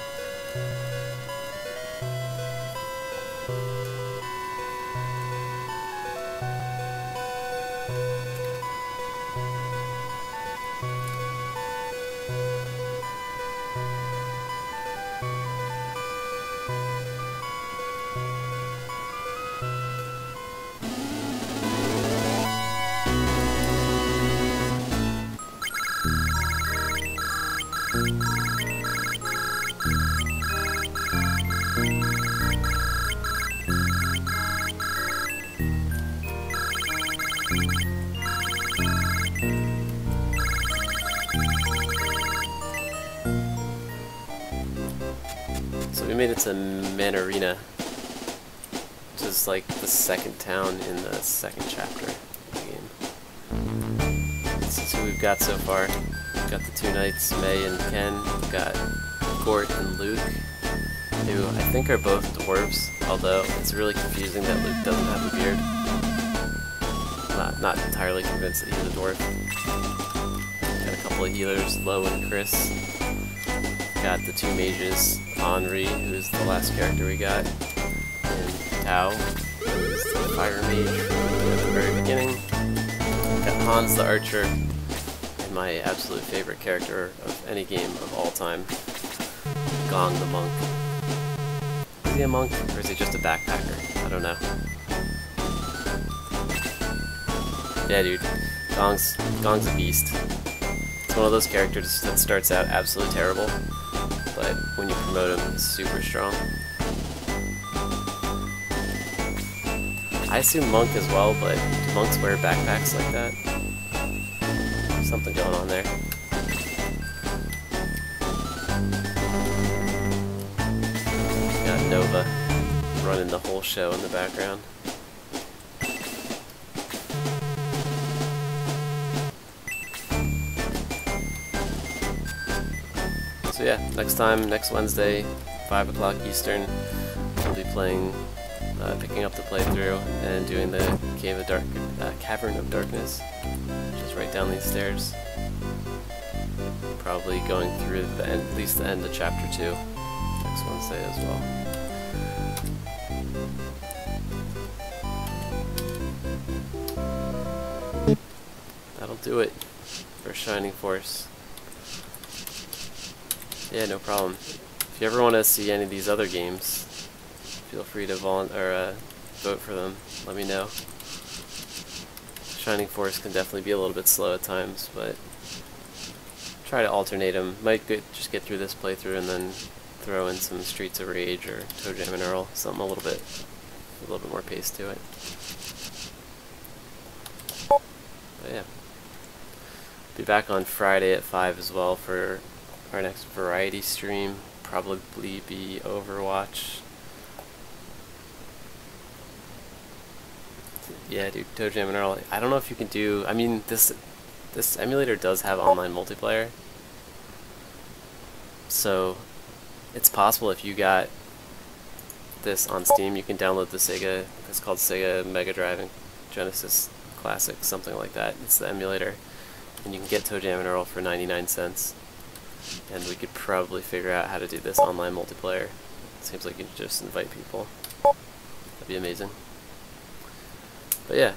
So we made it to Manarina, which is like the second town in the second chapter of the game. This is who we've got so far. We've got the two knights, May and Ken. We've got Gort and Luke, who I think are both dwarves, although it's really confusing that Luke doesn't have a beard. Not entirely convinced that he's a dwarf. Got a couple of healers, Lo and Chris. Got the two mages, Henri, who's the last character we got. Tao, who's the fire mage at the very beginning. Got Hans the archer, and my absolute favorite character of any game of all time, Gong the monk. Is he a monk, or is he just a backpacker? I don't know. Yeah, dude, Gong's a beast. It's one of those characters that starts out absolutely terrible, but when you promote him, he's super strong. I assume monk as well, but do monks wear backpacks like that? Something going on there. Got Nova running the whole show in the background. So yeah, next Wednesday, 5 o'clock Eastern, we'll be playing, picking up the playthrough and doing the Cavern of Darkness, which is right down these stairs. Probably going through at least the end of Chapter 2 next Wednesday as well. That'll do it for Shining Force. Yeah, no problem. If you ever want to see any of these other games, feel free to vote for them. Let me know. Shining Force can definitely be a little bit slow at times, but try to alternate them. Might just get through this playthrough and then throw in some Streets of Rage or Toe Jam and Earl, something a little bit more pace to it. But yeah, be back on Friday at 5 as well for our next variety stream. Probably be Overwatch. Yeah, dude, Toe Jam and Earl. I don't know if you can do. I mean, this emulator does have online multiplayer, so it's possible if you got this on Steam, you can download the Sega. It's called Sega Mega Drive and Genesis Classic, something like that. It's the emulator, and you can get Toe Jam and Earl for 99 cents. And we could probably figure out how to do this online multiplayer. It seems like you can just invite people. That'd be amazing. But yeah,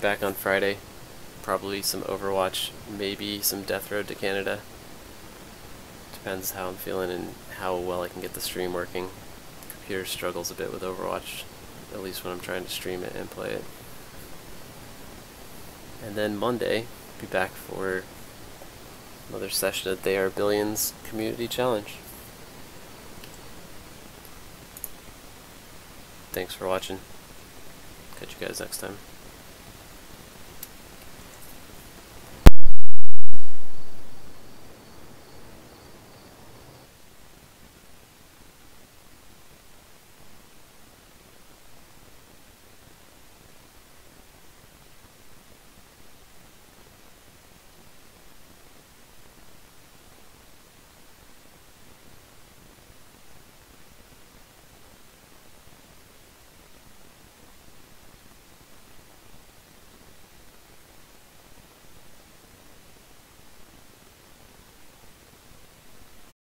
back on Friday. Probably some Overwatch, maybe some Death Road to Canada. Depends how I'm feeling and how well I can get the stream working. The computer struggles a bit with Overwatch, at least when I'm trying to stream it and play it. And then Monday, be back for another session of They Are Billions Community Challenge. Thanks for watching. Catch you guys next time.